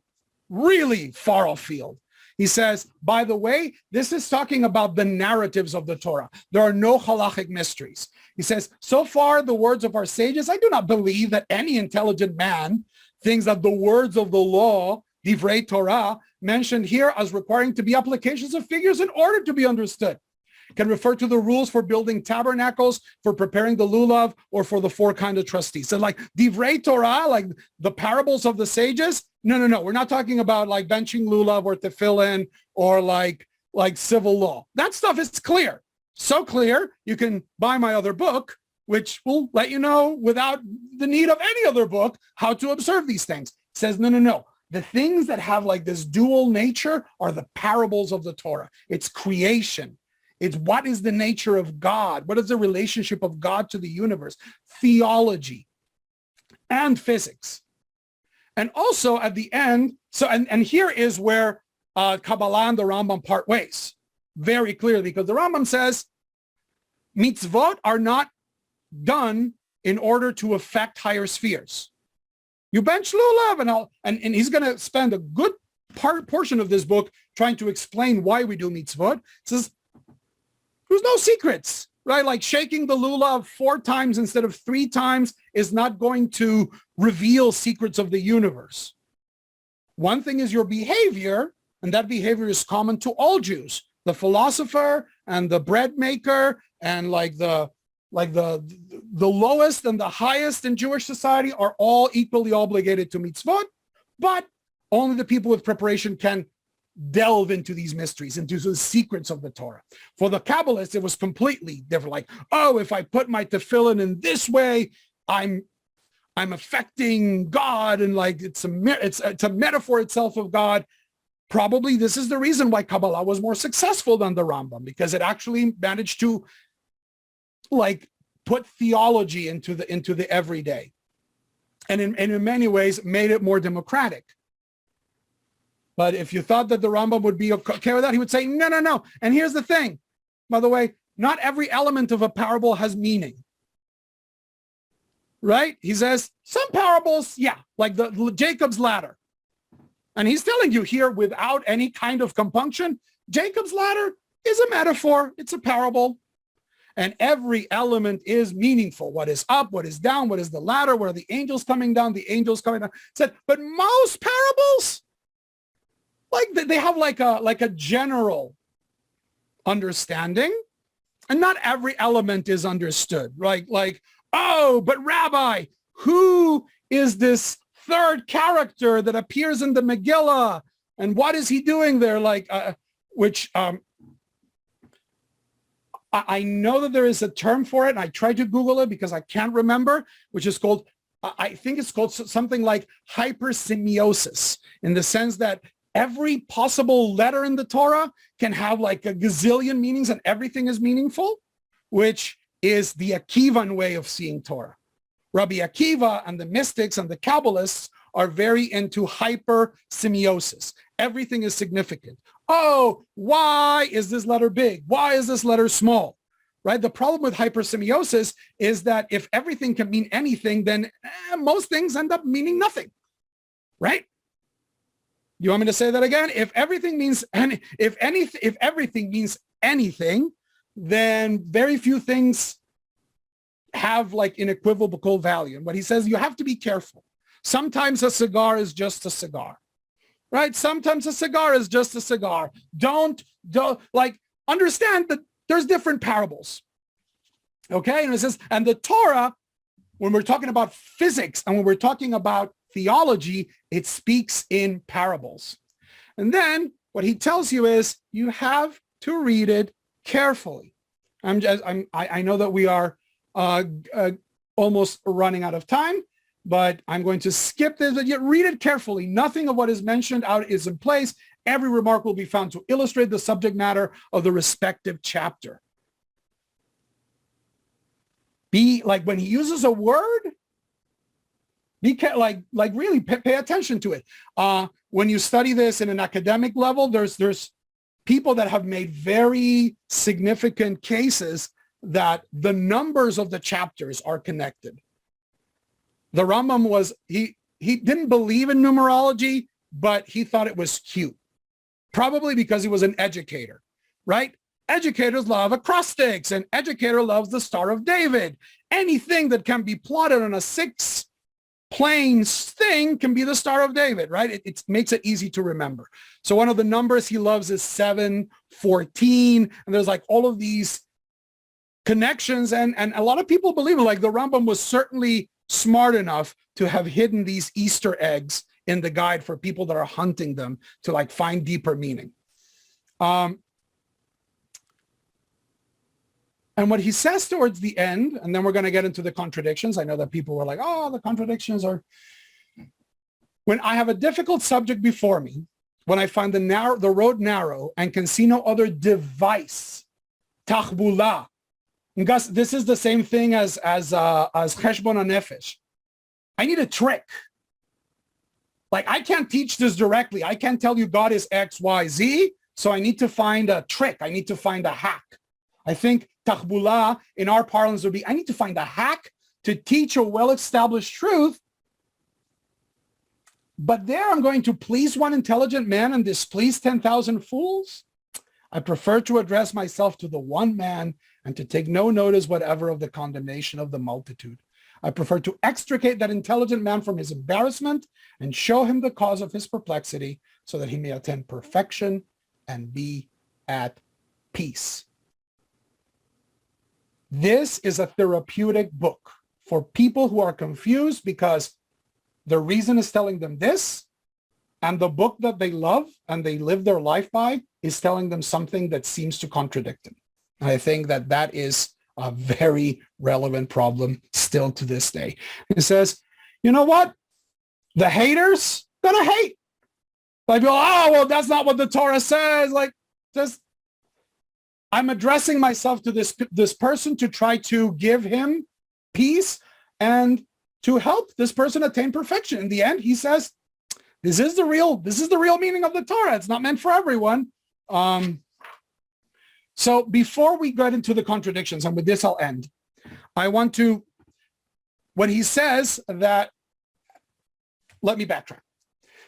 Speaker 1: really far afield. He says, by the way, this is talking about the narratives of the Torah. There are no halachic mysteries. He says, so far the words of our sages, I do not believe that any intelligent man thinks that the words of the law, Divrei Torah, mentioned here as requiring to be applications of figures in order to be understood, can refer to the rules for building tabernacles, for preparing the lulav, or for the 4 kinds of trustees. So like Divrei Torah, like the parables of the sages, no. We're not talking about like benching lulav or tefillin or like civil law. That stuff is clear. So clear, you can buy my other book, which will let you know without the need of any other book how to observe these things. It says, no. The things that have like this dual nature are the parables of the Torah. It's creation. It's what is the nature of God? What is the relationship of God to the universe? Theology and physics. And also at the end, so and here is where Kabbalah and the Rambam part ways very clearly, because the Rambam says mitzvot are not done in order to affect higher spheres. You bench lulav, and he's going to spend a good portion of this book trying to explain why we do mitzvot. It says there's no secrets, right? Like shaking the lulav 4 times instead of 3 times is not going to reveal secrets of the universe. One thing is your behavior, and that behavior is common to all Jews. The philosopher and the bread maker and the lowest and the highest in Jewish society are all equally obligated to mitzvot, but only the people with preparation can delve into these mysteries, into the secrets of the Torah. For the Kabbalists, it was completely different. Like, oh, if I put my tefillin in this way, I'm affecting God, and like it's a metaphor itself of God. Probably this is the reason why Kabbalah was more successful than the Rambam, because it actually managed to like put theology into the everyday. and in many ways made it more democratic. But if you thought that the Rambam would be okay with that, he would say, no, no, no. And here's the thing, by the way, not every element of a parable has meaning. Right? He says some parables, yeah, like the Jacob's ladder. And he's telling you here without any kind of compunction, Jacob's ladder is a metaphor. It's a parable. And every element is meaningful. What is up, what is down, what is the ladder, where are the angels coming down, the angels coming down. Said, but most parables, like they have like a general understanding. And not every element is understood. Like, oh, but Rabbi, who is this third character that appears in the Megillah? And what is he doing there? I know that there is a term for it, and I tried to Google it because I can't remember, which is called, I think it's called something like hypersemiosis, in the sense that every possible letter in the Torah can have like a gazillion meanings and everything is meaningful, which is the Akivan way of seeing Torah. Rabbi Akiva and the mystics and the Kabbalists are very into hypersemiosis. Everything is significant. Oh, why is this letter big? Why is this letter small? Right? The problem with hypersemiosis is that if everything can mean anything, then most things end up meaning nothing. Right? You want me to say that again? If everything means if everything means anything, then very few things have like inequivocal value. And what he says, you have to be careful. Sometimes a cigar is just a cigar, right? Sometimes a cigar is just a cigar. Don't like understand that there's different parables. Okay. And it says, and the Torah, when we're talking about physics and when we're talking about theology, it speaks in parables. And then what he tells you is you have to read it carefully. I know that we are almost running out of time, but I'm going to skip this, but yet read it carefully. Nothing of what is mentioned out is in place. Every remark will be found to illustrate the subject matter of the respective chapter. Be like when he uses a word, really pay attention to it. When you study this in an academic level, there's people that have made very significant cases that the numbers of the chapters are connected. The Rambam he didn't believe in numerology, but he thought it was cute. Probably because he was an educator, right? Educators love acrostics, and educator loves the Star of David. Anything that can be plotted on a 6-plane thing can be the Star of David, right? It makes it easy to remember. So one of the numbers he loves is 7, 14, and there's like all of these connections, and a lot of people believe it. Like the Rambam was certainly smart enough to have hidden these Easter eggs in the guide for people that are hunting them to like find deeper meaning. And what he says towards the end, and then we're going to get into the contradictions. I know that people were like, oh, the contradictions are... When I have a difficult subject before me, when I find the road narrow and can see no other device, tachbula. Gus, this is the same thing as cheshbon hanefesh. I need a trick. Like I can't teach this directly. I can't tell you God is X, Y, Z. So I need to find a trick. I need to find a hack. I think tachbula in our parlance would be, I need to find a hack to teach a well-established truth. But there I'm going to please one intelligent man and displease 10,000 fools. I prefer to address myself to the one man and to take no notice whatever of the condemnation of the multitude. I prefer to extricate that intelligent man from his embarrassment and show him the cause of his perplexity so that he may attain perfection and be at peace. This is a therapeutic book for people who are confused because the reason is telling them this, and the book that they love and they live their life by is telling them something that seems to contradict them. And I think that that is a very relevant problem still to this day. It says, you know what? The haters gonna hate. Like, oh, well, that's not what the Torah says. Like, just, I'm addressing myself to this person to try to give him peace. And to help this person attain perfection. In the end, he says, this is the real meaning of the Torah. It's not meant for everyone. So before we get into the contradictions, and with this I'll end, I want to, when he says that, let me backtrack.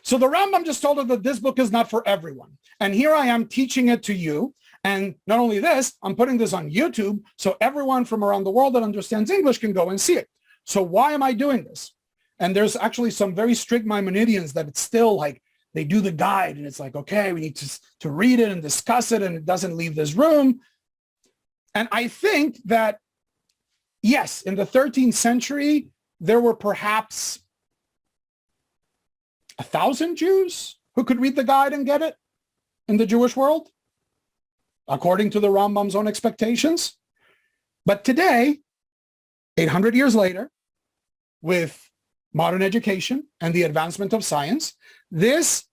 Speaker 1: So the Rambam just told us that this book is not for everyone. And here I am teaching it to you. And not only this, I'm putting this on YouTube so everyone from around the world that understands English can go and see it. So why am I doing this? And there's actually some very strict Maimonideans that it's still like, they do the guide and it's like, okay, we need to read it and discuss it and it doesn't leave this room. And I think that, yes, in the 13th century, there were perhaps 1,000 Jews who could read the guide and get it in the Jewish world, according to the Rambam's own expectations. But today, 800 years later, with modern education and the advancement of science, these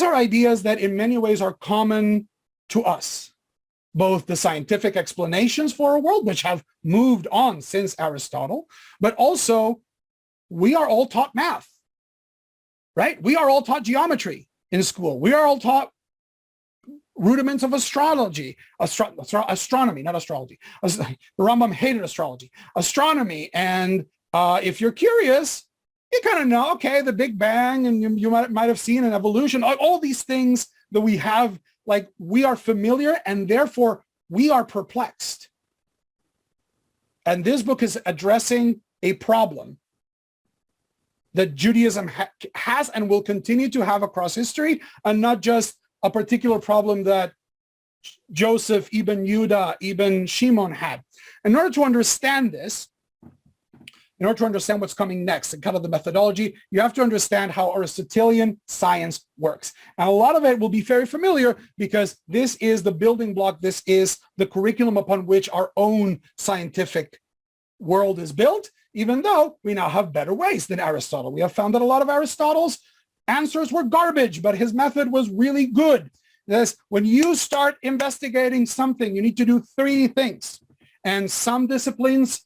Speaker 1: are ideas that in many ways are common to us. Both the scientific explanations for our world, which have moved on since Aristotle, but also we are all taught math, right? We are all taught geometry in school. We are all taught rudiments of astrology, astronomy, not astrology. The Rambam hated astrology, astronomy. And if you're curious, you kind of know, okay, the Big Bang, and you might have seen an evolution, all these things that we have, like we are familiar, and therefore we are perplexed. And this book is addressing a problem that Judaism has and will continue to have across history, and not just a particular problem that Joseph, Ibn Yehuda, Ibn Shimon had. In order to understand this, in order to understand what's coming next and kind of the methodology, you have to understand how Aristotelian science works. And a lot of it will be very familiar because this is the building block. This is the curriculum upon which our own scientific world is built, even though we now have better ways than Aristotle. We have found that a lot of Aristotle's answers were garbage, but his method was really good. This, when you start investigating something, you need to do three things. And some disciplines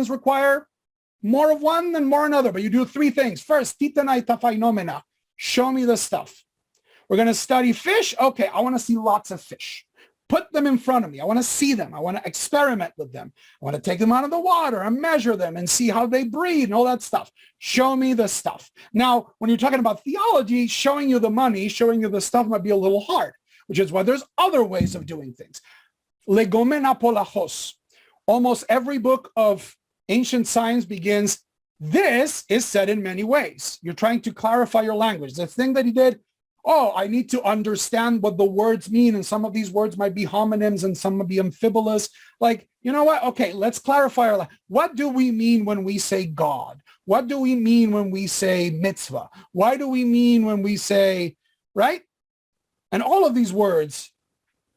Speaker 1: require more of one than more another, but you do three things. First, titanai tafainomena, show me the stuff. We're going to study fish. Okay, I want to see lots of fish. Put them in front of me. I want to see them. I want to experiment with them. I want to take them out of the water and measure them and see how they breathe and all that stuff. Show me the stuff. Now, when you're talking about theology, showing you the money, showing you the stuff might be a little hard, which is why there's other ways of doing things. Legomena polachos. Almost every book of ancient science begins, this is said in many ways. You're trying to clarify your language. The thing that he did, I need to understand what the words mean. And some of these words might be homonyms and some might be amphibulous. Like, you know what? Okay, let's clarify our language. What do we mean when we say God? What do we mean when we say mitzvah? Why do we mean when we say, right? And all of these words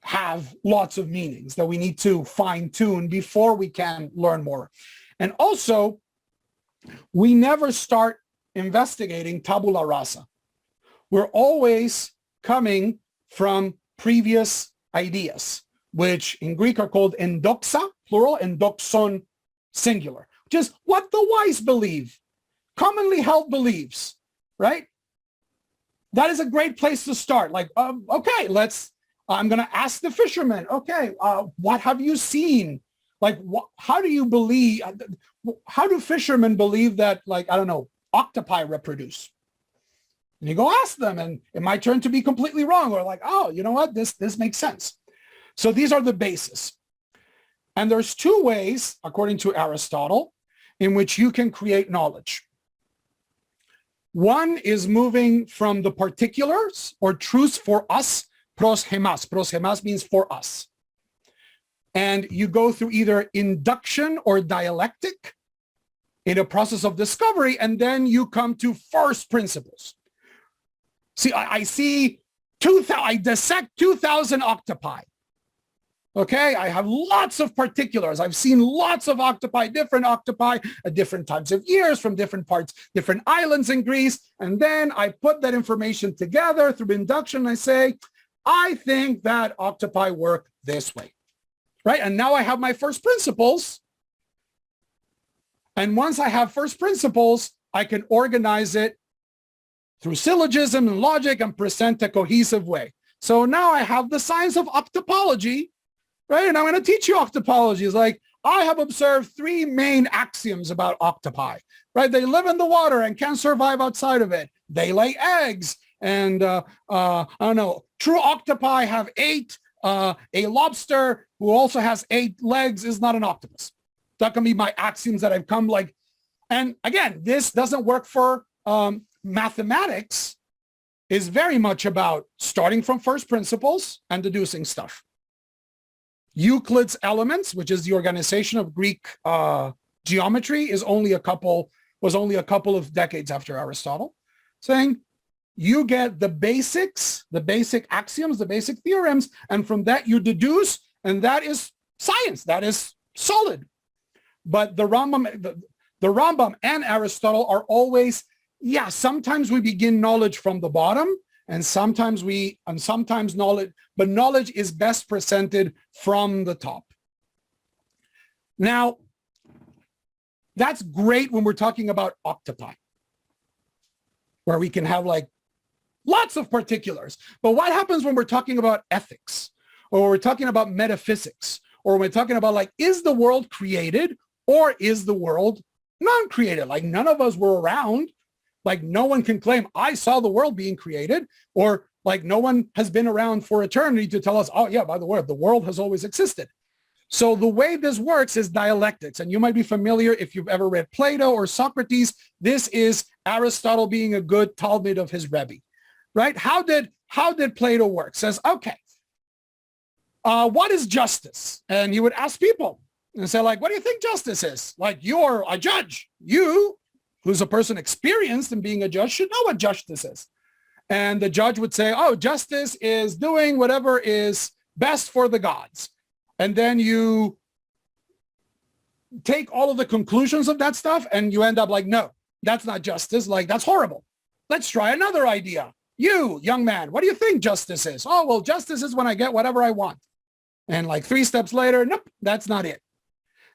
Speaker 1: have lots of meanings that we need to fine tune before we can learn more. And also, we never start investigating tabula rasa. We're always coming from previous ideas, which in Greek are called endoxa, plural, endoxon, singular, which is what the wise believe, commonly held beliefs, right? That is a great place to start. Like, okay, I'm going to ask the fishermen, okay, what have you seen? Like, how do fishermen believe that, like, I don't know, octopi reproduce? And you go ask them, and it might turn to be completely wrong, or like, oh, you know what, this makes sense. So these are the bases. And there's two ways, according to Aristotle, in which you can create knowledge. One is moving from the particulars or truths for us, pros hemas. Pros hemas means for us. And you go through either induction or dialectic in a process of discovery, and then you come to first principles. See, I dissect 2,000 octopi. Okay, I have lots of particulars. I've seen lots of octopi, different octopi at different times of years from different parts, different islands in Greece. And then I put that information together through induction. And I say, I think that octopi work this way, right? And now I have my first principles. And once I have first principles, I can organize it through syllogism and logic and present a cohesive way. So now I have the science of octopology, right? And I'm going to teach you octopology. It's like, I have observed 3 main axioms about octopi, right? They live in the water and can't survive outside of it. They lay eggs. And I don't know, true octopi have 8. A lobster who also has 8 legs is not an octopus. That can be my axioms that I've come like, and again, this doesn't work for mathematics. Is very much about starting from first principles and deducing stuff. Euclid's Elements, which is the organization of Greek geometry, was only a couple of decades after Aristotle, saying you get the basics, the basic axioms, the basic theorems, and from that you deduce, and that is science, that is solid. But the Rambam and Aristotle are always, sometimes we begin knowledge from the bottom, and sometimes knowledge, but knowledge is best presented from the top. Now, that's great when we're talking about octopi, where we can have like lots of particulars. But what happens when we're talking about ethics, or we're talking about metaphysics, or we're talking about like, is the world created or is the world non-created? Like none of us were around. Like no one can claim, I saw the world being created, or like no one has been around for eternity to tell us, oh yeah, by the way, the world has always existed. So the way this works is dialectics. And you might be familiar if you've ever read Plato or Socrates. This is Aristotle being a good Talmud of his Rebbe, right? How did Plato work? Says, okay, what is justice? And he would ask people and say like, what do you think justice is? Like you're a judge. You, who's a person experienced in being a judge, should know what justice is. And the judge would say, oh, justice is doing whatever is best for the gods. And then you take all of the conclusions of that stuff and you end up like, no, that's not justice. Like, that's horrible. Let's try another idea. You, young man, what do you think justice is? Oh, well, justice is when I get whatever I want. And like 3 steps later, nope, that's not it.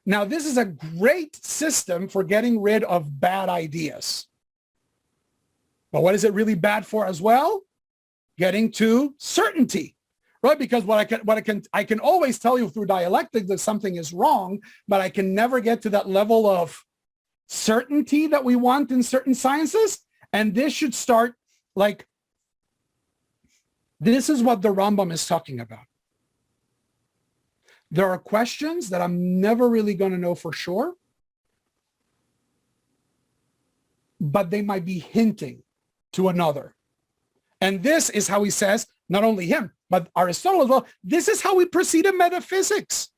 Speaker 1: Now, this is a great system for getting rid of bad ideas. But what is it really bad for as well? Getting to certainty, right? Because I can always tell you through dialectics that something is wrong, but I can never get to that level of certainty that we want in certain sciences. And this should start like, this is what the Rambam is talking about. There are questions that I'm never really going to know for sure, but they might be hinting to another. And this is how he says, not only him, but Aristotle as well, this is how we proceed in metaphysics.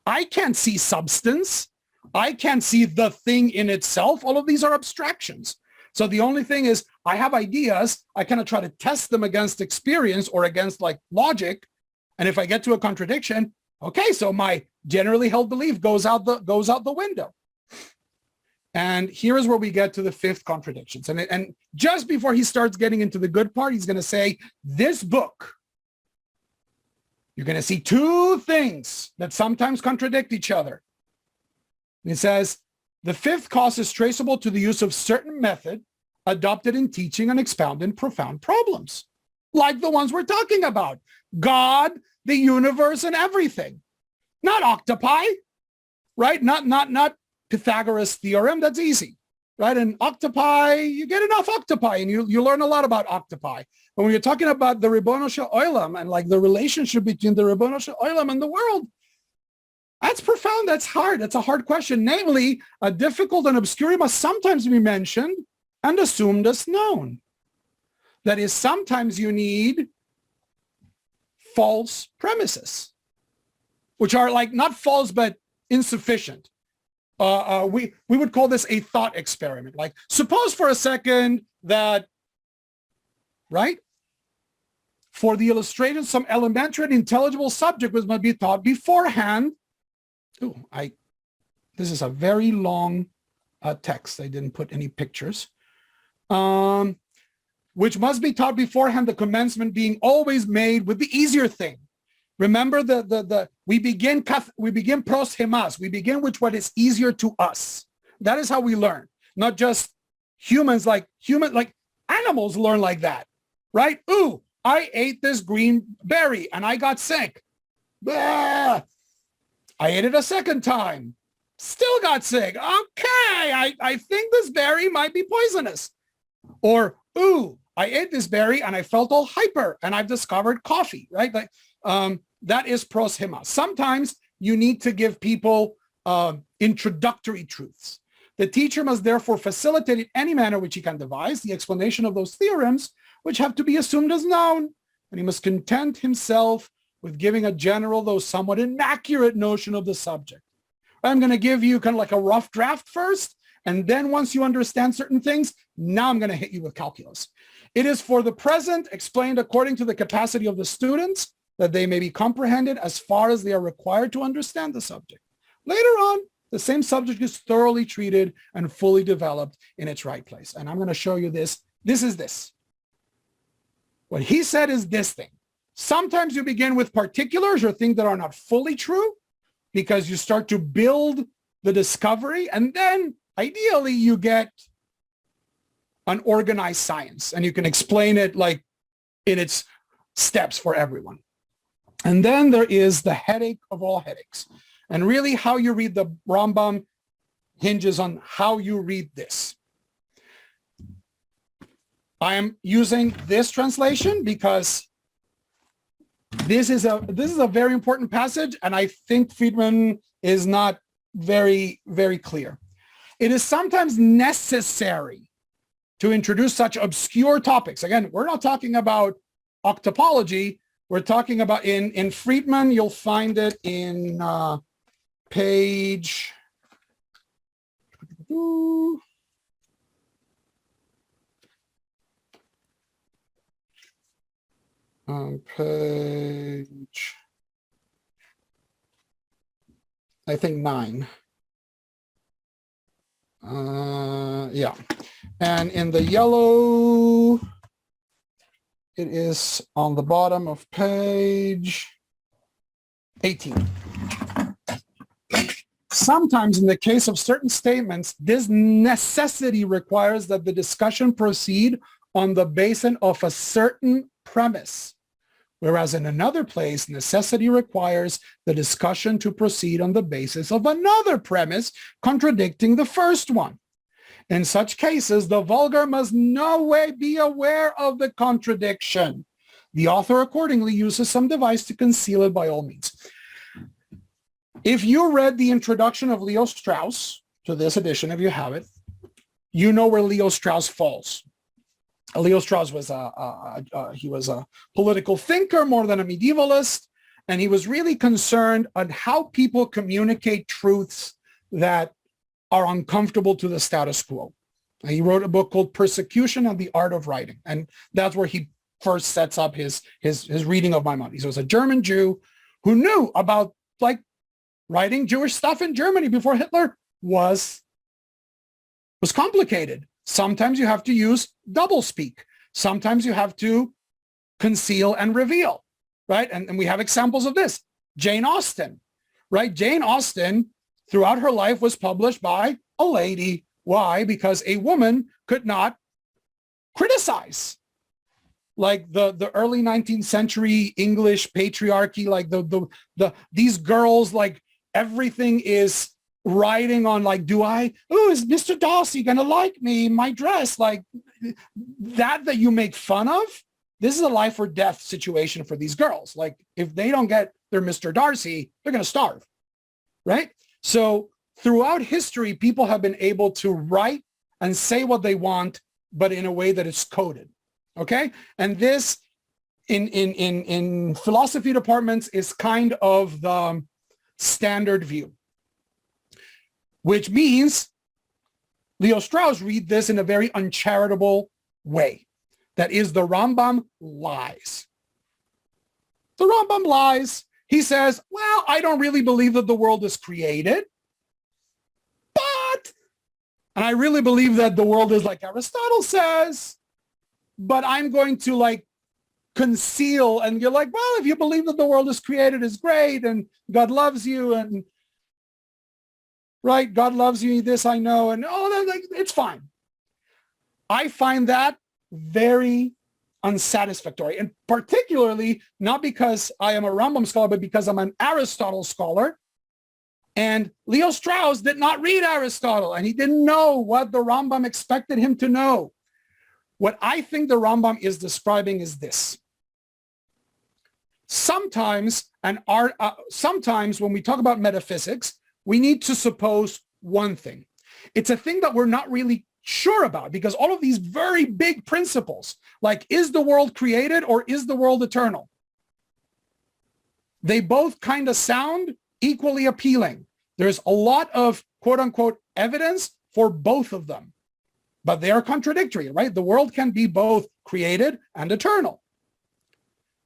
Speaker 1: I can't see substance. I can't see the thing in itself. All of these are abstractions. So the only thing is I have ideas. I kind of try to test them against experience or against like logic. And if I get to a contradiction, okay, so my generally held belief goes out the window. And here is where we get to the 5th contradictions. And just before he starts getting into the good part, he's going to say, this book, you're going to see 2 things that sometimes contradict each other. And he says, the 5th cause is traceable to the use of certain method adopted in teaching and expounding profound problems, like the ones we're talking about. God, the universe, and everything. Not octopi, right? Not Pythagoras theorem. That's easy, right? And octopi, you get enough octopi and you learn a lot about octopi. But when you're talking about the Ribono Shel Olam and like the relationship between the Ribono Shel Olam and the world, that's profound. That's hard. That's a hard question. Namely, a difficult and obscure must sometimes be mentioned and assumed as known. That is, sometimes you need false premises, which are like not false, but insufficient. We would call this a thought experiment. Like, suppose for a second that, right? For the illustration, some elementary and intelligible subject must be taught beforehand. Oh, this is a very long text. I didn't put any pictures. Which must be taught beforehand, the commencement being always made with the easier thing. Remember we begin pros hemas. We begin with what is easier to us. That is how we learn. Not just like animals learn like that, right? Ooh, I ate this green berry and I got sick. Blah. I ate it a second time. Still got sick. Okay, I think this berry might be poisonous. Or, ooh, I ate this berry and I felt all hyper and I've discovered coffee, right? Like, that is proshima. Sometimes you need to give people introductory truths. The teacher must therefore facilitate in any manner which he can devise the explanation of those theorems which have to be assumed as known, and he must content himself with giving a general, though somewhat inaccurate notion of the subject. I'm going to give you kind of like a rough draft first, and then once you understand certain things, now I'm going to hit you with calculus. It is for the present explained according to the capacity of the students, that they may be comprehended as far as they are required to understand the subject. Later on, the same subject is thoroughly treated and fully developed in its right place. And I'm going to show you this. This is this. What he said is this thing. Sometimes you begin with particulars or things that are not fully true because you start to build the discovery, and then ideally you get an organized science and you can explain it like in its steps for everyone. And then there is the headache of all headaches. And really how you read the Rambam hinges on how you read this. I am using this translation because this is a very important passage, and I think Friedman is not very, very clear. It is sometimes necessary to introduce such obscure topics. Again, we're not talking about octopology. We're talking about in Friedman, you'll find it in page page, I think 9. Yeah. And in the yellow, it is on the bottom of page 18. Sometimes in the case of certain statements, this necessity requires that the discussion proceed on the basis of a certain premise, whereas in another place, necessity requires the discussion to proceed on the basis of another premise contradicting the first one. In such cases, the vulgar must no way be aware of the contradiction. The author accordingly uses some device to conceal it by all means. If you read the introduction of Leo Strauss to this edition, if you have it, you know where Leo Strauss falls. Leo Strauss was he was a political thinker more than a medievalist, and he was really concerned on how people communicate truths that are uncomfortable to the status quo. He wrote a book called Persecution and the Art of Writing, and that's where he first sets up his reading of Maimonides. He was a German Jew who knew about like writing Jewish stuff in Germany before Hitler was complicated. Sometimes you have to use doublespeak. Sometimes you have to conceal and reveal, right? And we have examples of this. Jane Austen, right? Jane Austen, throughout her life, was published by a lady. Why? Because a woman could not criticize. Like the early 19th century English patriarchy, like these girls, like everything is riding on like, is Mr. Darcy gonna like me, my dress? Like that you make fun of, this is a life or death situation for these girls. Like if they don't get their Mr. Darcy, they're gonna starve, right? So throughout history, people have been able to write and say what they want, but in a way that is coded, okay? And this in philosophy departments is kind of the standard view, which means Leo Strauss read this in a very uncharitable way. That is, the Rambam lies. The Rambam lies. He says, well, I don't really believe that the world is created, and I really believe that the world is like Aristotle says, but I'm going to like conceal. And you're like, well, if you believe that the world is created, is great, and God loves you, and right? God loves you, this I know, and it's fine. I find that very unsatisfactory, and particularly not because I am a Rambam scholar, but because I'm an Aristotle scholar. And Leo Strauss did not read Aristotle, and he didn't know what the Rambam expected him to know. What I think the Rambam is describing is this. Sometimes when we talk about metaphysics, we need to suppose one thing. It's a thing that we're not really sure about, because all of these very big principles, like is the world created or is the world eternal? They both kind of sound equally appealing. There's a lot of quote unquote evidence for both of them, but they are contradictory, right? The world can be both created and eternal.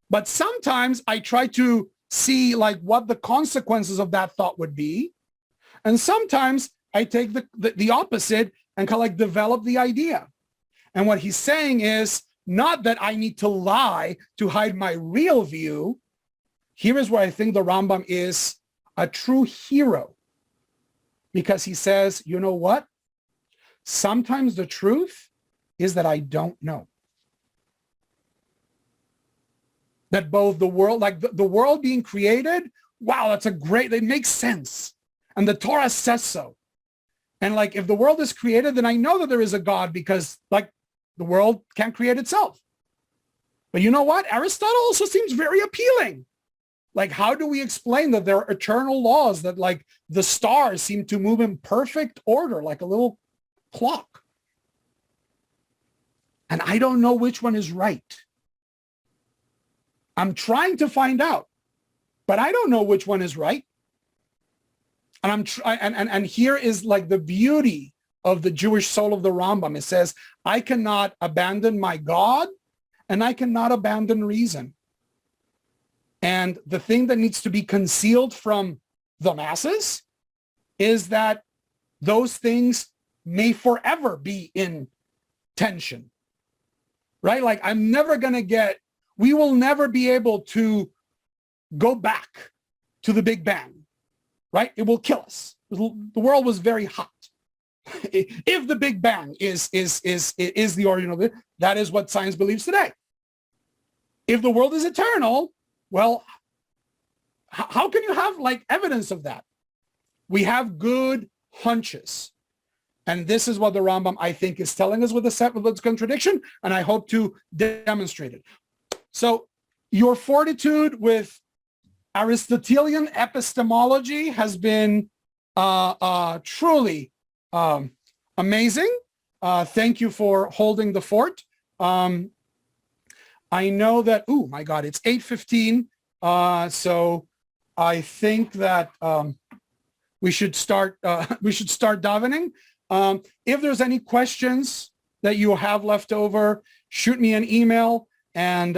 Speaker 1: But sometimes I try to see like what the consequences of that thought would be. And sometimes I take the opposite and kind of like develop the idea. And what he's saying is not that I need to lie to hide my real view. Here is where I think the Rambam is a true hero, because he says, you know what? Sometimes the truth is that I don't know. That both the world, like the world being created, wow, it makes sense. And the Torah says so. And like, if the world is created, then I know that there is a God, because like the world can't create itself. But you know what? Aristotle also seems very appealing. Like, how do we explain that there are eternal laws, that like the stars seem to move in perfect order, like a little clock? And I don't know which one is right. I'm trying to find out, but I don't know which one is right. And and here is like the beauty of the Jewish soul of the Rambam. It says, I cannot abandon my God, and I cannot abandon reason. And the thing that needs to be concealed from the masses is that those things may forever be in tension, right? Like we will never be able to go back to the Big Bang, right? It will kill us. The world was very hot. If the Big Bang is the origin of it, that is what science believes today. If the world is eternal, well, how can you have like evidence of that? We have good hunches. And this is what the Rambam, I think, is telling us with its contradiction, and I hope to demonstrate it. So your fortitude with Aristotelian epistemology has been truly amazing. Thank you for holding the fort. I know that, oh my God, it's 8:15. So I think that we should start davening. If there's any questions that you have left over, shoot me an email, and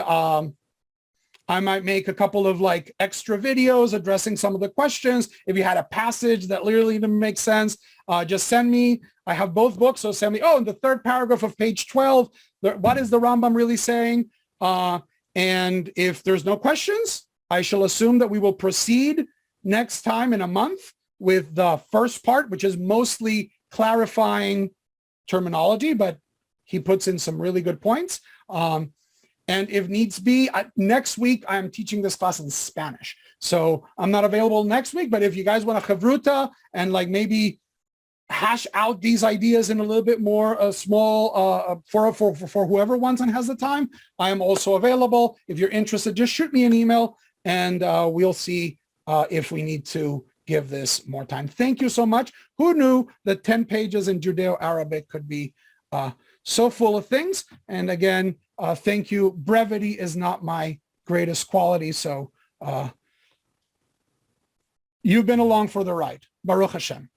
Speaker 1: I might make a couple of like extra videos addressing some of the questions. If you had a passage that literally didn't make sense, just send me. I have both books, so send me. Oh, in the third paragraph of page 12, what is the Rambam really saying? And if there's no questions, I shall assume that we will proceed next time in a month with the first part, which is mostly clarifying terminology, but he puts in some really good points. And if needs be, next week, I'm teaching this class in Spanish. So I'm not available next week, but if you guys want a chavruta and like maybe hash out these ideas in a little bit more small for whoever wants and has the time, I am also available. If you're interested, just shoot me an email, and we'll see if we need to give this more time. Thank you so much. Who knew that 10 pages in Judeo-Arabic could be so full of things? And again, thank you. Brevity is not my greatest quality, so you've been along for the ride. Baruch Hashem.